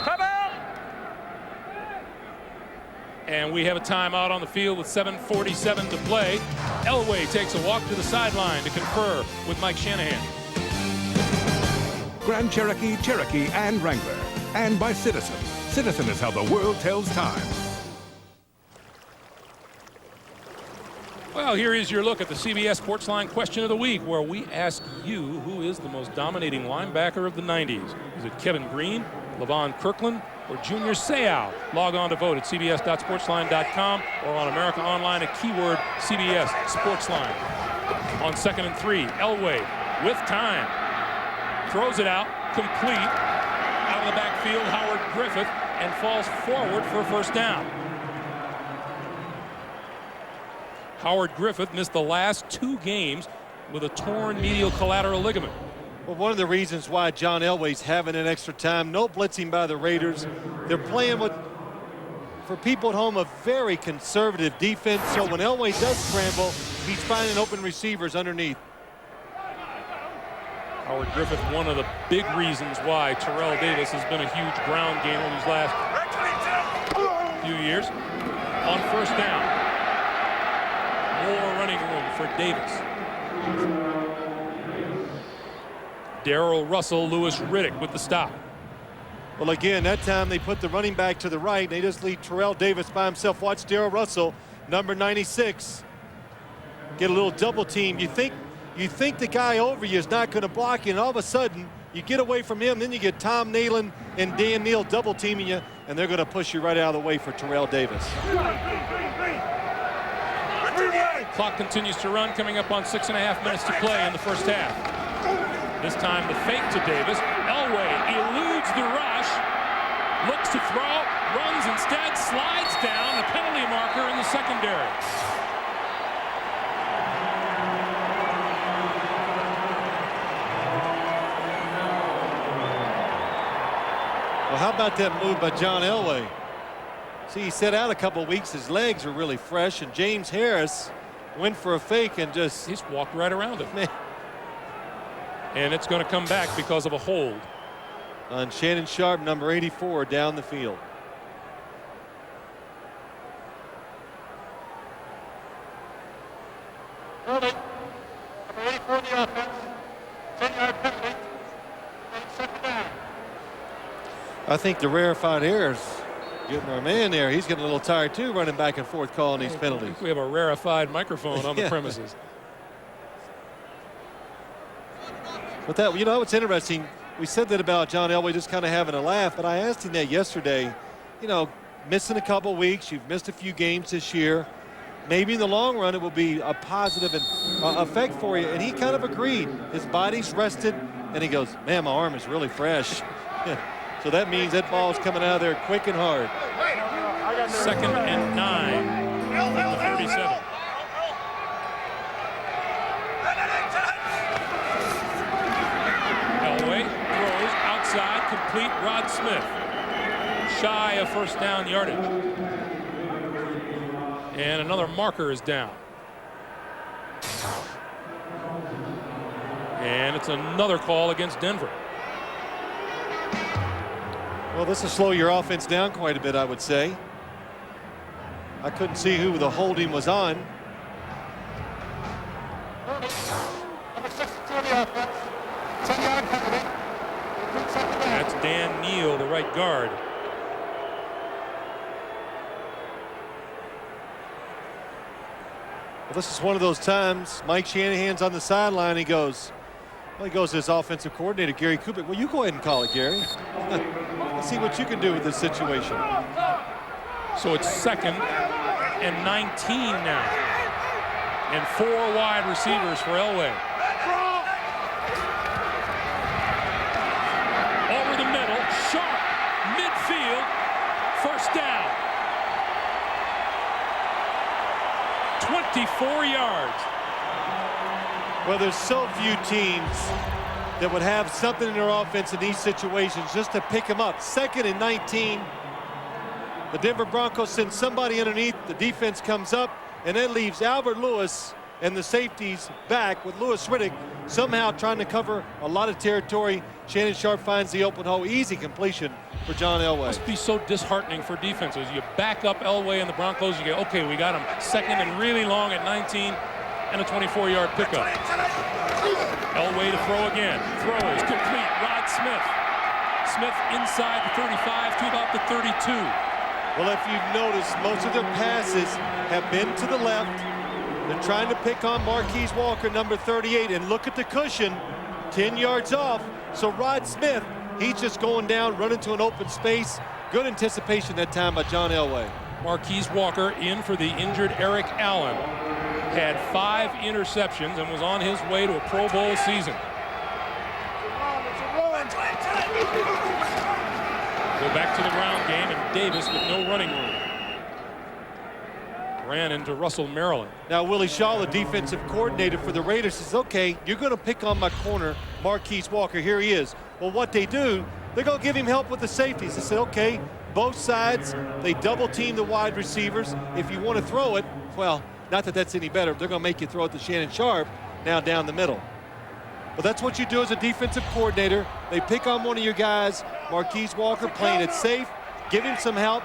And we have a timeout on the field with 7:47 to play. Elway takes a walk to the sideline to confer with Mike Shanahan. Grand Cherokee, Cherokee, and Wrangler. And by Citizen. Citizen is how the world tells time. Well, here is your look at the CBS Sportsline question of the week, where we ask you who is the most dominating linebacker of the 90s. Is it Kevin Green, Levon Kirkland, or Junior Seau? Log on to vote at cbs.sportsline.com or on America Online at keyword CBS Sportsline. On 2nd and 3, Elway with time. Throws it out, complete. Out of the backfield, Howard Griffith, and falls forward for a first down. Howard Griffith missed the last 2 games with a torn medial collateral ligament. Well, one of the reasons why John Elway's having an extra time, no blitzing by the Raiders. They're playing with, for people at home, a very conservative defense. So when Elway does scramble, he's finding open receivers underneath. Howard Griffith, one of the big reasons why Terrell Davis has been a huge ground gainer these last few years. On first down, more running room for Davis. Darrell Russell, Louis Riddick with the stop. Well, again, that time they put the running back to the right. They just leave Terrell Davis by himself. Watch Darrell Russell, number 96. Get a little double team. You think the guy over you is not going to block you, and all of a sudden You get away from him, then you get Tom Nalen and Dan Neal double teaming you, and they're going to push you right out of the way for Terrell Davis. Clock continues to run, coming up on 6.5 minutes to play in the first half. This time the fake to Davis. Elway eludes the rush, looks to throw, runs instead, slides down, the penalty marker in the secondary. Well, how about that move by John Elway? See, he set out a couple weeks. His legs are really fresh, and James Harris went for a fake and he's walked right around him. Man. And it's going to come back because of a hold on Shannon Sharpe, number 84, down the field. Number 84, the offense. 10-yard penalty. Second down. I think the rarefied air is getting our man there. He's getting a little tired too, running back and forth calling these penalties. We have a rarefied microphone on the premises. But that, you know, what's interesting, we said that about John Elway just kind of having a laugh, but I asked him that yesterday, you know, missing a couple weeks, you've missed a few games this year. Maybe in the long run it will be a positive effect for you. And he kind of agreed. His body's rested, and he goes, man, my arm is really fresh. So that means that ball's coming out of there quick and hard. 2nd and 9 from the 37. Elway throws outside, complete. Rod Smith shy of first down yardage. And another marker is down. And it's another call against Denver. Well, this will slow your offense down quite a bit, I would say. I couldn't see who the holding was on. Number 62, the offense. 10-yard penalty. That's Dan Neal, the right guard. Well, this is one of those times Mike Shanahan's on the sideline. He goes to his offensive coordinator, Gary Kubik. Well, you go ahead and call it, Gary. Let's see what you can do with this situation. So it's 2nd and 19 now. And 4 wide receivers for Elway. Over the middle, Sharp, midfield, first down. 24 yards. Well, there's so few teams that would have something in their offense in these situations just to pick them up. 2nd and 19. The Denver Broncos send somebody underneath. The defense comes up, and that leaves Albert Lewis and the safeties back with Louis Riddick somehow trying to cover a lot of territory. Shannon Sharpe finds the open hole. Easy completion for John Elway. Must be so disheartening for defenses. You back up Elway and the Broncos. You go, okay, we got him 2nd and really long at 19 and a 24-yard pickup. Elway to throw again. Throws complete. Rod Smith. Smith inside the 35 to about the 32. Well, if you've noticed, most of their passes have been to the left. They're trying to pick on Marquise Walker, number 38, and look at the cushion, 10 yards off. So Rod Smith, he's just going down, running to an open space. Good anticipation that time by John Elway. Marquise Walker in for the injured Eric Allen. Had 5 interceptions and was on his way to a Pro Bowl season. Go back to the ground game, and Davis with no running room. Ran into Russell Maryland. Now Willie Shaw, the defensive coordinator for the Raiders, says, okay, you're going to pick on my corner, Marquise Walker. Here he is. Well, what they do, they're going to give him help with the safeties. They said, okay, both sides, they double team the wide receivers. If you want to throw it, well, not that that's any better. They're going to make you throw it to Shannon Sharpe now down the middle. But that's what you do as a defensive coordinator. They pick on one of your guys, Marquise Walker, playing it safe, give him some help,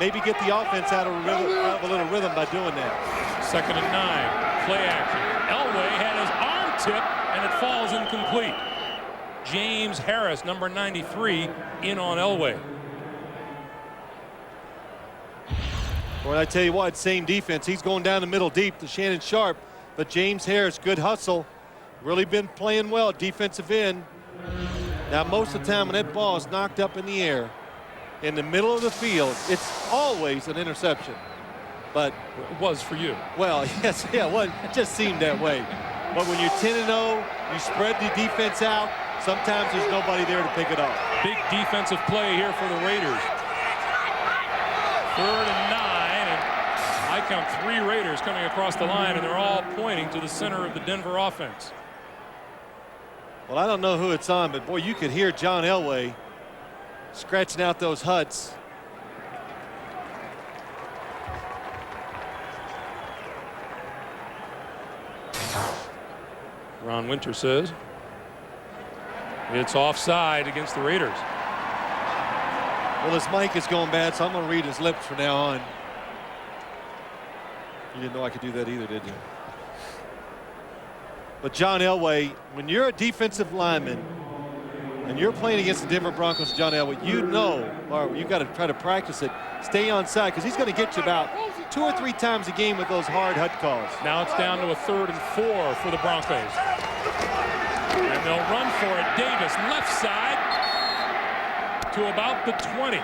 maybe get the offense out of a little rhythm by doing that. 2nd and 9, play action. Elway had his arm tipped, and it falls incomplete. James Harris, number 93, in on Elway. Well, I tell you what, same defense. He's going down the middle deep to Shannon Sharpe, but James Harris, good hustle. Really been playing well, defensive end. Now, most of the time when that ball is knocked up in the air, in the middle of the field, it's always an interception. But it was for you. Well, yes, yeah, well, it just seemed that way. But when you're 10-0, you spread the defense out. Sometimes there's nobody there to pick it off. Big defensive play here for the Raiders. 3rd and 9, and I count 3 Raiders coming across the line, and they're all pointing to the center of the Denver offense. Well, I don't know who it's on, but boy, you could hear John Elway scratching out those huts. Ron Winter says it's offside against the Raiders. Well, his mic is going bad, so I'm going to read his lips from now on. You didn't know I could do that either, did you? But John Elway, when you're a defensive lineman and you're playing against the Denver Broncos, John Elway, you know, or you got to try to practice it, stay on side, because he's going to get you about 2 or 3 times a game with those hard hut calls. Now it's down to a 3rd and 4 for the Broncos. And they'll run for it. Davis, left side to about the 20.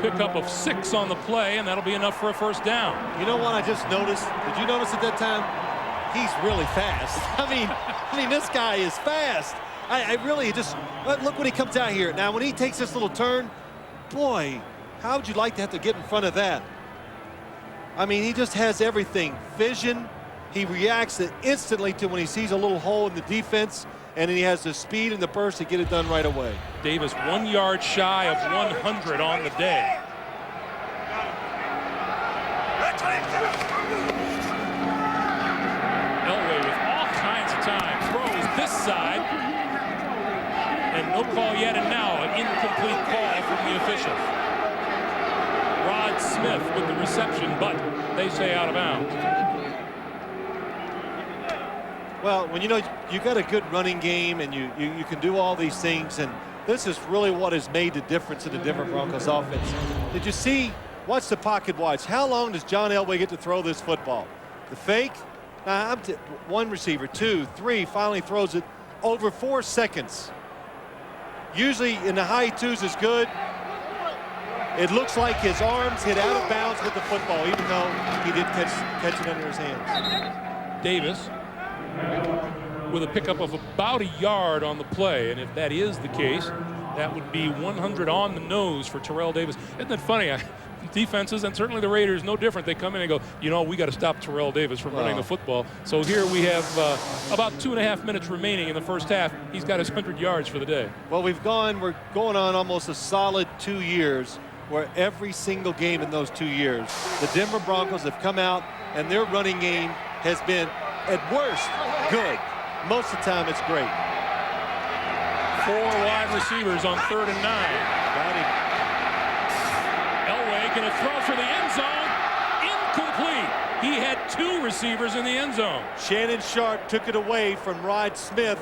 Pickup of 6 on the play, and that'll be enough for a 1st down. You know what I just noticed? Did you notice at that time? He's really fast. I mean, this guy is fast. I really just look when he comes out here. Now, when he takes this little turn, boy, how would you like to have to get in front of that? I mean, he just has everything. Vision. He reacts instantly to when he sees a little hole in the defense, and then he has the speed and the burst to get it done right away. Davis 1 yard shy of 100 on the day. Elway with all kinds of time. Throws this side. And no call yet, and now an incomplete call from the official. Rod Smith with the reception, but they say out of bounds. Well, when you know you got a good running game and you can do all these things, and this is really what has made the difference in the Denver Broncos offense. Did you see? Watch the pocket watch. How long does John Elway get to throw this football? The fake? Now, 1 receiver, 2, 3, finally throws it over 4 seconds. Usually in the high 2s is good. It looks like his arms hit out of bounds with the football, even though he did catch it under his hands. Davis with a pickup of about 1 yard on the play, and if that is the case, that would be 100 on the nose for Terrell Davis. Isn't that funny? Defenses, and certainly the Raiders, no different. They come in and go, you know, we got to stop Terrell Davis from running the football. So here we have about 2.5 minutes remaining in the 1st half. He's got his 100 yards for the day. Well, we're going on almost a solid 2 years, where every single game in those 2 years, the Denver Broncos have come out and their running game has been, at worst, good. Most of the time, it's great. 4 wide receivers on 3rd and 9. Got him. Elway going to throw for the end zone. Incomplete. He had 2 receivers in the end zone. Shannon Sharp took it away from Rod Smith,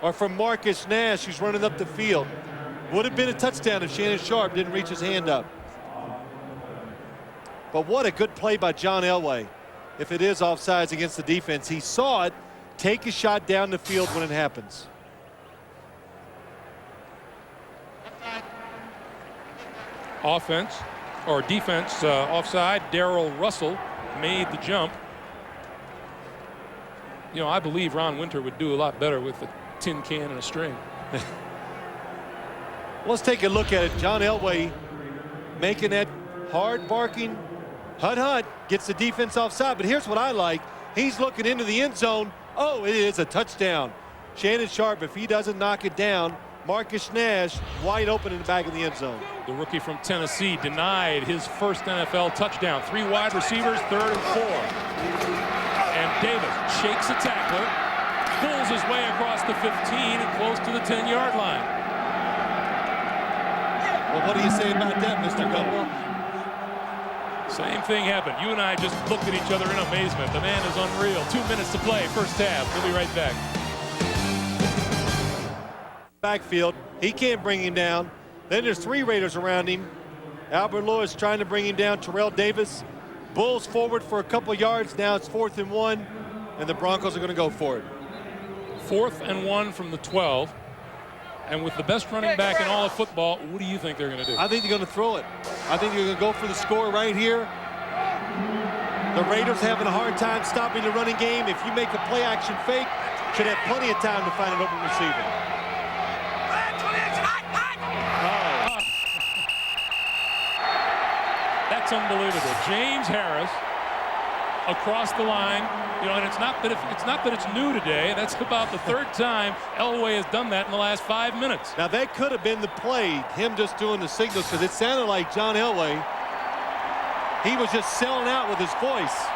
or from Marcus Nash, who's running up the field. Would have been a touchdown if Shannon Sharp didn't reach his hand up. But what a good play by John Elway. If it is offsides against the defense, he saw it, take a shot down the field when it happens. Offense, or defense, offside. Darrell Russell made the jump. You know, I believe Ron Winter would do a lot better with a tin can and a string. Let's take a look at it. John Elway making that hard barking hut gets the defense offside. But here's what I like. He's looking into the end zone. Oh, it is a touchdown. Shannon Sharp, if he doesn't knock it down, Marcus Nash wide open in the back of the end zone. The rookie from Tennessee denied his 1st NFL touchdown. 3 wide receivers, 3rd and 4. And Davis shakes a tackler, pulls his way across the 15 and close to the 10-yard line. Well, what do you say about that, Mr. Gumbel? Same thing happened. You and I just looked at each other in amazement. The man is unreal. 2 minutes to play, 1st half. We'll be right back. Backfield, he can't bring him down. Then there's 3 Raiders around him. Albert Lewis trying to bring him down. Terrell Davis. Bulls forward for a couple yards. Now it's 4th and 1, and the Broncos are going to go for it. 4th and 1 from the 12. And with the best running back in all of football, what do you think they're going to do? I think they're going to throw it. I think they're going to go for the score right here. The Raiders having a hard time stopping the running game. If you make a play action fake, should have plenty of time to find an open receiver. Oh. That's unbelievable. James Harris across the line. You know, and it's not that it's new today. That's about the 3rd time Elway has done that in the last 5 minutes. Now that could have been the play, him just doing the signals, because it sounded like John Elway, he was just selling out with his voice.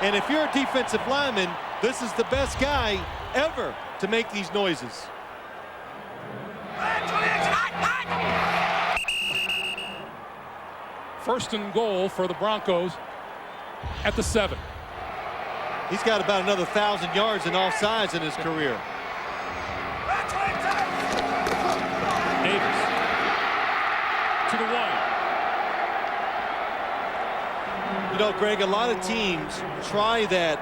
And if you're a defensive lineman, this is the best guy ever to make these noises. First and goal for the Broncos at the 7. He's got about another 1,000 yards in offsides in his career. Davis to the 1. You know, Greg, a lot of teams try that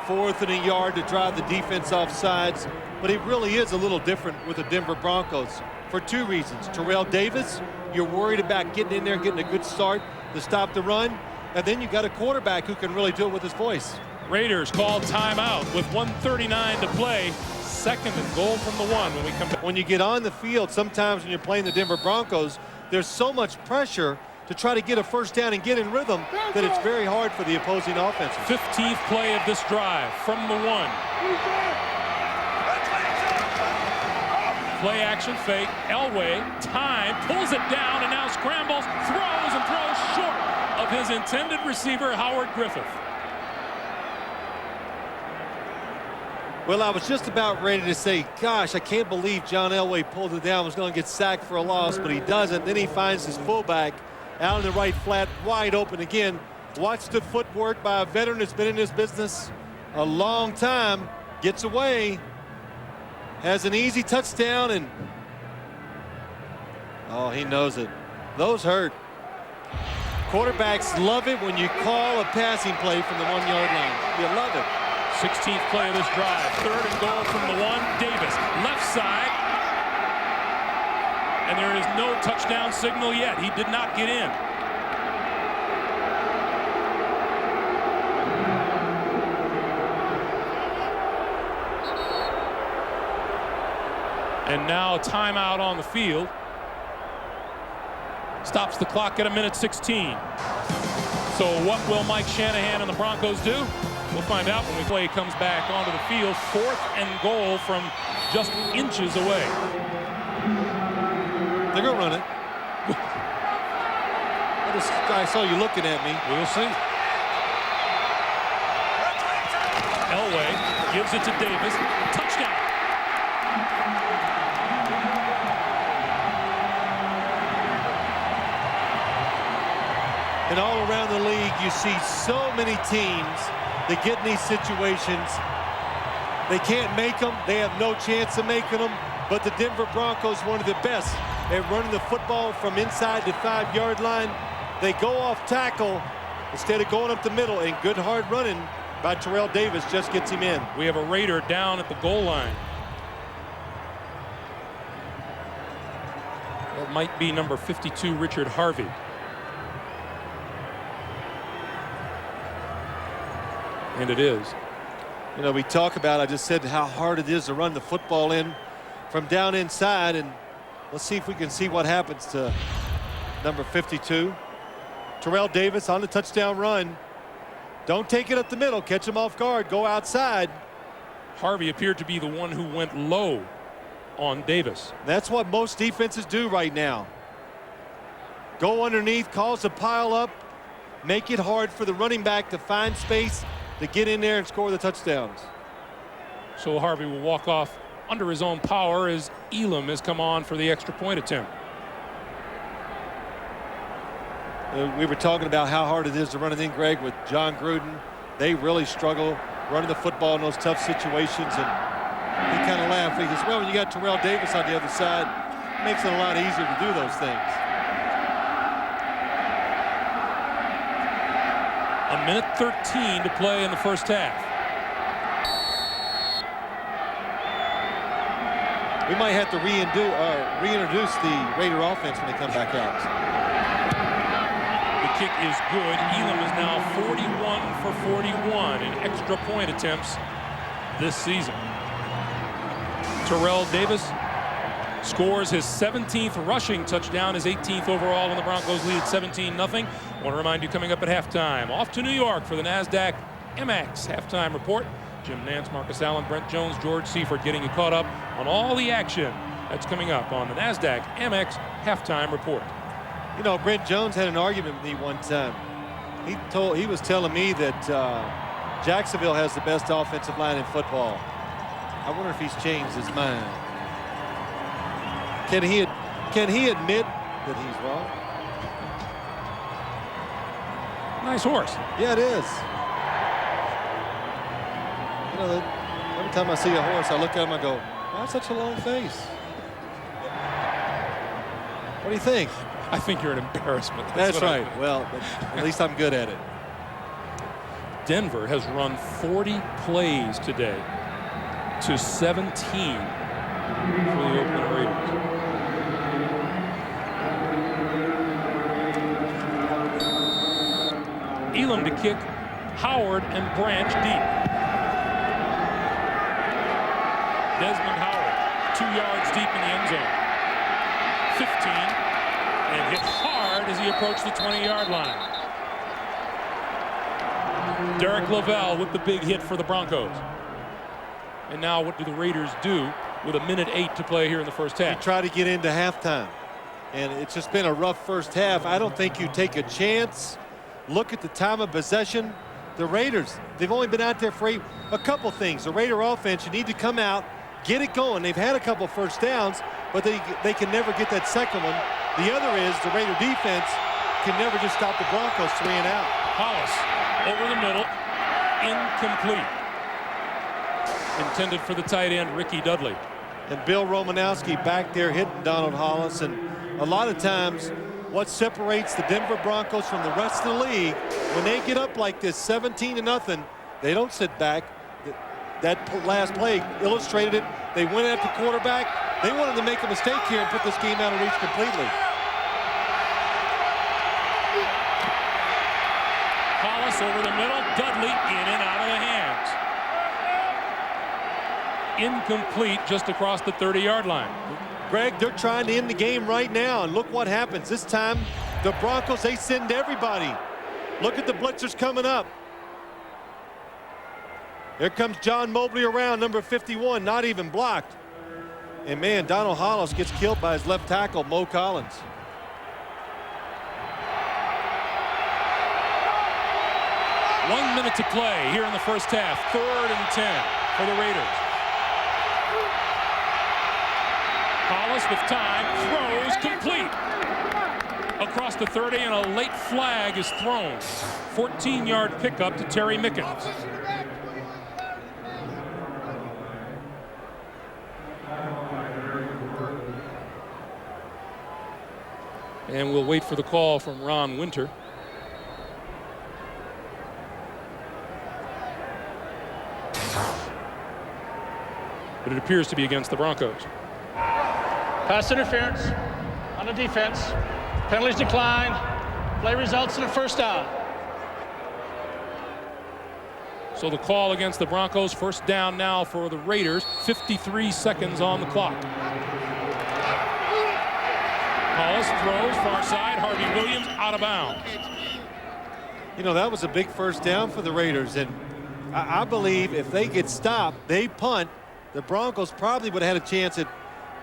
4th and a yard to drive the defense off sides, but it really is a little different with the Denver Broncos for 2 reasons. Terrell Davis, you're worried about getting in there, getting a good start to stop the run, and then you got a quarterback who can really do it with his voice. Raiders call timeout with 1:39 to play. 2nd and goal from the 1 when we come back. When you get on the field, sometimes when you're playing the Denver Broncos, there's so much pressure to try to get a first down and get in rhythm that it's very hard for the opposing offense. 15th play of this drive from the 1. Play action fake. Elway, time, pulls it down and now scrambles, throws and throws short of his intended receiver, Howard Griffith. Well, I was just about ready to say, gosh, I can't believe John Elway pulled it down, was going to get sacked for a loss, but he doesn't. Then he finds his fullback out in the right flat, wide open again. Watch the footwork by a veteran that's been in this business a long time. Gets away, has an easy touchdown, and oh, he knows it. Those hurt. Quarterbacks love it when you call a passing play from the 1-yard line. You love it. 16th play of this drive. 3rd and goal from the 1. Davis, left side. And there is no touchdown signal yet. He did not get in. And now a timeout on the field. Stops the clock at 1:16. So what will Mike Shanahan and the Broncos do? We'll find out when the play comes back onto the field. 4th and goal from just inches away. They're going to run it. I saw you looking at me. We'll see. Elway gives it to Davis. Touchdown. And all around the league, you see so many teams that get in these situations. They can't make them. They have no chance of making them. But the Denver Broncos, one of the best at running the football from inside the 5-yard line. They go off tackle instead of going up the middle, and good hard running by Terrell Davis just gets him in. We have a Raider down at the goal line. That might be number 52, Richard Harvey. And it is. You know, we talk about, I just said how hard it is to run the football in from down inside, and let's see if we can see what happens to number 52. Terrell Davis on the touchdown run. Don't take it up the middle, catch him off guard, go outside. Harvey appeared to be the one who went low on Davis. That's what most defenses do right now. Go underneath, cause a pile up, make it hard for the running back to find space to get in there and score the touchdowns. So Harvey will walk off under his own power as Elam has come on for the extra point attempt. We were talking about how hard it is to run it in, Greg, with John Gruden. They really struggle running the football in those tough situations, and he kind of laughed. He goes, well, when you got Terrell Davis on the other side, it makes it a lot easier to do those things. 1:13 to play in the first half. We might have to reintroduce the Raider offense when they come back out. The kick is good. Elam is now 41 for 41 in extra point attempts this season. Terrell Davis scores his 17th rushing touchdown, his 18th overall, and the Broncos lead 17-0. Want to remind you, coming up at halftime, off to New York for the NASDAQ MX halftime report. Jim Nance, Marcus Allen, Brent Jones, George Seifert getting you caught up on all the action that's coming up on the NASDAQ MX halftime report. You know, Brent Jones had an argument with me one time. He was telling me that Jacksonville has the best offensive line in football. I wonder if he's changed his mind. Can he admit that he's wrong? Nice horse. Yeah, it is. You know, every time I see a horse, I look at him and go, why such a long face? What do you think? I think you're an embarrassment. That's right. Well, at least I'm good at it. Denver has run 40 plays today to 17 for the Oakland Raiders. Elam to kick, Howard and Branch deep. Desmond Howard, 2 yards deep in the end zone. 15, and hit hard as he approached the 20-yard line. Derek Lavelle with the big hit for the Broncos. And now what do the Raiders do with 1:08 to play here in the first half? You try to get into halftime, and it's just been a rough first half. I don't think you take a chance. Look at the time of possession. The Raiders, they've only been out there for a couple things. The Raider offense, you need to come out, get it going. They've had a couple first downs, but they can never get that second one. The other is the Raider defense can never just stop the Broncos 3 and out. Hollis over the middle, incomplete. Intended for the tight end, Ricky Dudley. And Bill Romanowski back there hitting Donald Hollis. And a lot of times, what separates the Denver Broncos from the rest of the league, when they get up like this 17-0, they don't sit back. That last play illustrated it. They went at the quarterback. They wanted to make a mistake here and put this game out of reach completely. Hollis over the middle, Dudley in and out of the hands. Incomplete just across the 30-yard line. Greg, they're trying to end the game right now, and look what happens. This time, the Broncos, they send everybody. Look at the blitzers coming up. Here comes John Mobley around, number 51, not even blocked. And man, Donald Hollis gets killed by his left tackle, Mo Collins. One minute to play here in the first half. 3rd and 10 for the Raiders. Hollis with time, throws complete. Across the 30, and a late flag is thrown. 14-yard pickup to Terry Mickens. And we'll wait for the call from Ron Winter. But it appears to be against the Broncos. Pass interference on the defense. Penalties decline. Play results in a first down. So the call against the Broncos, first down now for the Raiders. 53 seconds on the clock. Hollis throws far side. Harvey Williams out of bounds. You know, that was a big first down for the Raiders, and I believe if they get stopped, they punt, the Broncos probably would have had a chance at,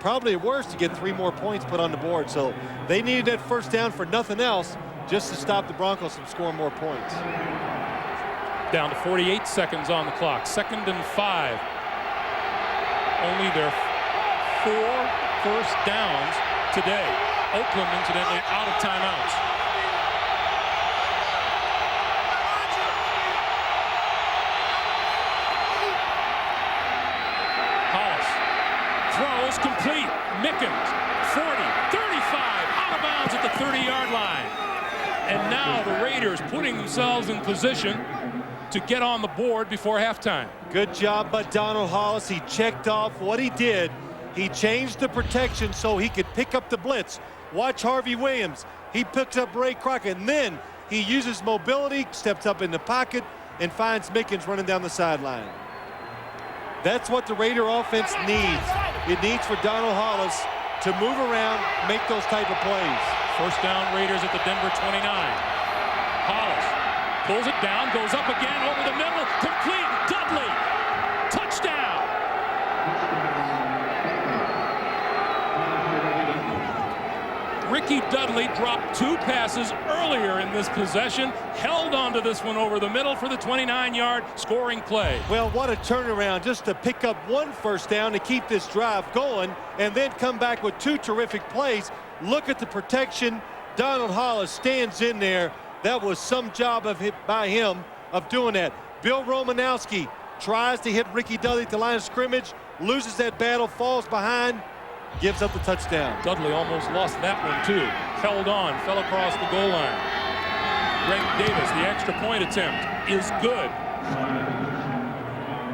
probably at worst, to get 3 more points put on the board. So they needed that first down for nothing else, just to stop the Broncos from scoring more points. Down to 48 seconds on the clock. 2nd and 5. Only their 4 first downs today. Oakland, incidentally, out of timeouts. Hollis throws complete. Mickens, 40, 35, out of bounds at the 30-yard line. And now the Raiders putting themselves in position to get on the board before halftime. Good job by Donald Hollis. He checked off what he did. He changed the protection so he could pick up the blitz. Watch Harvey Williams. He picks up Ray Crockett, and then he uses mobility, steps up in the pocket, and finds Mickens running down the sideline. That's what the Raider offense needs. It needs for Donald Hollis to move around, make those type of plays. First down, Raiders at the Denver 29. Hollis pulls it down, goes up again over the middle, complete, Dudley, touchdown. Ricky Dudley dropped 2 passes earlier in this possession, held onto this one over the middle for the 29-yard scoring play. Well, what a turnaround just to pick up 1 first down to keep this drive going and then come back with 2 terrific plays. Look at the protection. Donald Hollis stands in there. That was some job by him of doing that. Bill Romanowski tries to hit Ricky Dudley at the line of scrimmage, loses that battle, falls behind, gives up the touchdown. Dudley almost lost that one too. Held on, fell across the goal line. Greg Davis, the extra point attempt is good.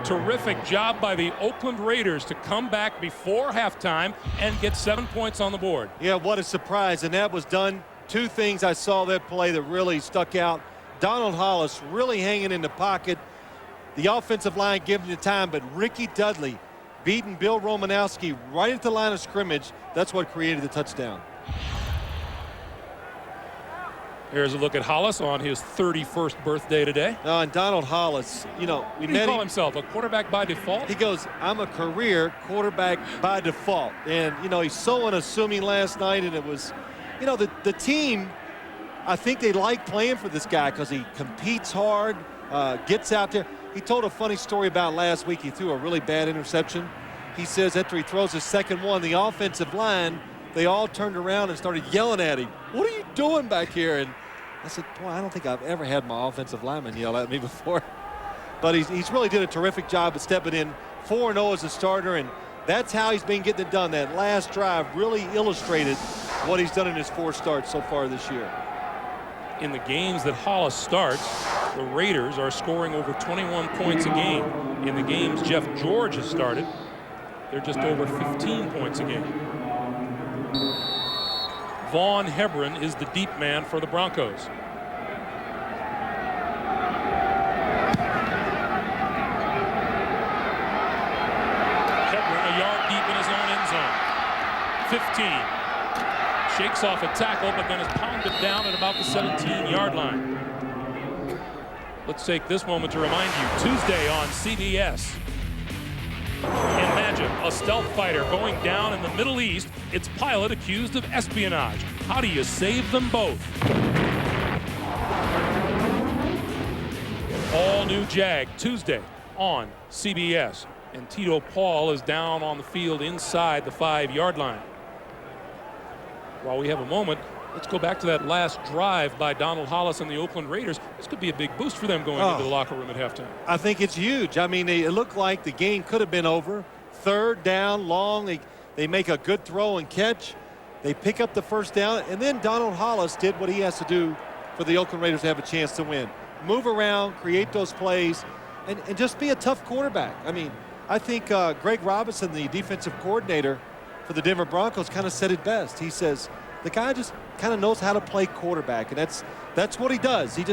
Terrific job by the Oakland Raiders to come back before halftime and get 7 points on the board. Yeah, what a surprise, and that was done. 2 things I saw that play that really stuck out. Donald Hollis really hanging in the pocket. The offensive line giving you time, but Ricky Dudley beating Bill Romanowski right at the line of scrimmage. That's what created the touchdown. Here's a look at Hollis on his 31st birthday today. And Donald Hollis, you know, we What do you met call him. himself, a quarterback by default? He goes, I'm a career quarterback by default. And, you know, he's so unassuming last night, and it was, you know, the team, I think they like playing for this guy because he competes hard, gets out there. He told a funny story about last week. He threw a really bad interception. He says after he throws his second one, the offensive line, they all turned around and started yelling at him. What are you doing back here? And I said, boy, I don't think I've ever had my offensive lineman yell at me before. But he's really did a terrific job of stepping in 4-0 as a starter, and that's how he's been getting it done. That last drive really illustrated what he's done in his 4 starts so far this year. In the games that Hollis starts, the Raiders are scoring over 21 points a game. In the games Jeff George has started, they're just over 15 points a game. Vaughn Hebron is the deep man for the Broncos. Hebron a yard deep in his own end zone. 15. Shakes off a tackle, but then is pounded down at about the 17-yard line. Let's take this moment to remind you, Tuesday on CBS. Imagine a stealth fighter going down in the Middle East, its pilot accused of espionage. How do you save them both? All new Jag, Tuesday on CBS. And Tito Paul is down on the field inside the 5-yard line. While we have a moment, let's go back to that last drive by Donald Hollis and the Oakland Raiders. This could be a big boost for them going into the locker room at halftime. I think it's huge. I mean, it looked like the game could have been over. 3rd down, long. They make a good throw and catch. They pick up the first down, and then Donald Hollis did what he has to do for the Oakland Raiders to have a chance to win. Move around, create those plays, and just be a tough quarterback. I mean, I think Greg Robinson, the defensive coordinator for the Denver Broncos, kind of said it best. He says, the guy just kind of knows how to play quarterback, and that's what he does. He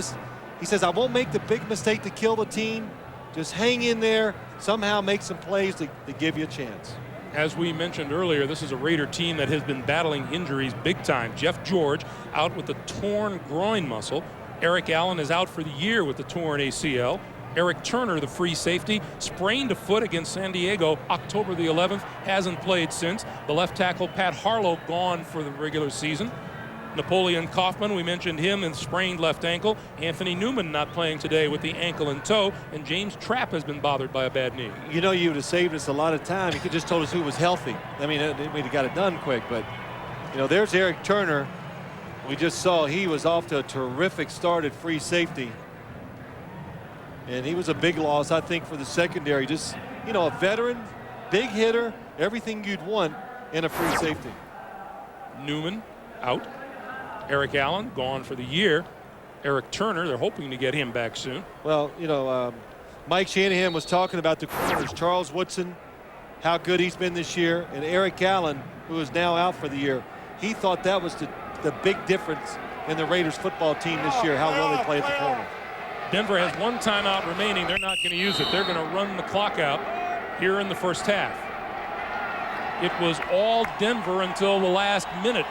says, I won't make the big mistake to kill the team. Just hang in there, somehow make some plays to give you a chance. As we mentioned earlier, this is a Raider team that has been battling injuries big time. Jeff George out with the torn groin muscle. Eric Allen is out for the year with the torn ACL. Eric Turner, the free safety, sprained a foot against San Diego October the 11th, hasn't played since. The left tackle, Pat Harlow, gone for the regular season. Napoleon Kaufman, we mentioned him, and sprained left ankle. Anthony Newman not playing today with the ankle and toe, and James Trapp has been bothered by a bad knee. You know, you would have saved us a lot of time. You could just told us who was healthy. I mean, we'd have got it done quick, but, you know, there's Eric Turner. We just saw he was off to a terrific start at free safety. And he was a big loss, I think, for the secondary. Just, you know, a veteran, big hitter, everything you'd want in a free safety. Newman out. Eric Allen gone for the year. Eric Turner, they're hoping to get him back soon. Well, you know, Mike Shanahan was talking about the corners. Charles Woodson how good he's been this year. And Eric Allen, who is now out for the year, he thought that was the big difference in the Raiders football team this year, how well they play at the corner. Denver has 1 timeout remaining. They're not going to use it. They're going to run the clock out here in the first half. It was all Denver until the last minute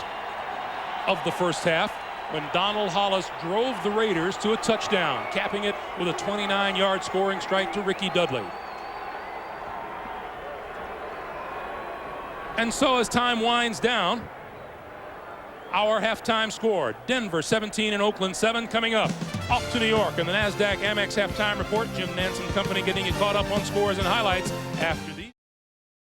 of the first half, when Donald Hollis drove the Raiders to a touchdown, capping it with a 29-yard scoring strike to Ricky Dudley. And so as time winds down, our halftime score, Denver 17 and Oakland 7. Coming up, off to New York and the NASDAQ Amex halftime report. Jim Nance and company getting you caught up on scores and highlights after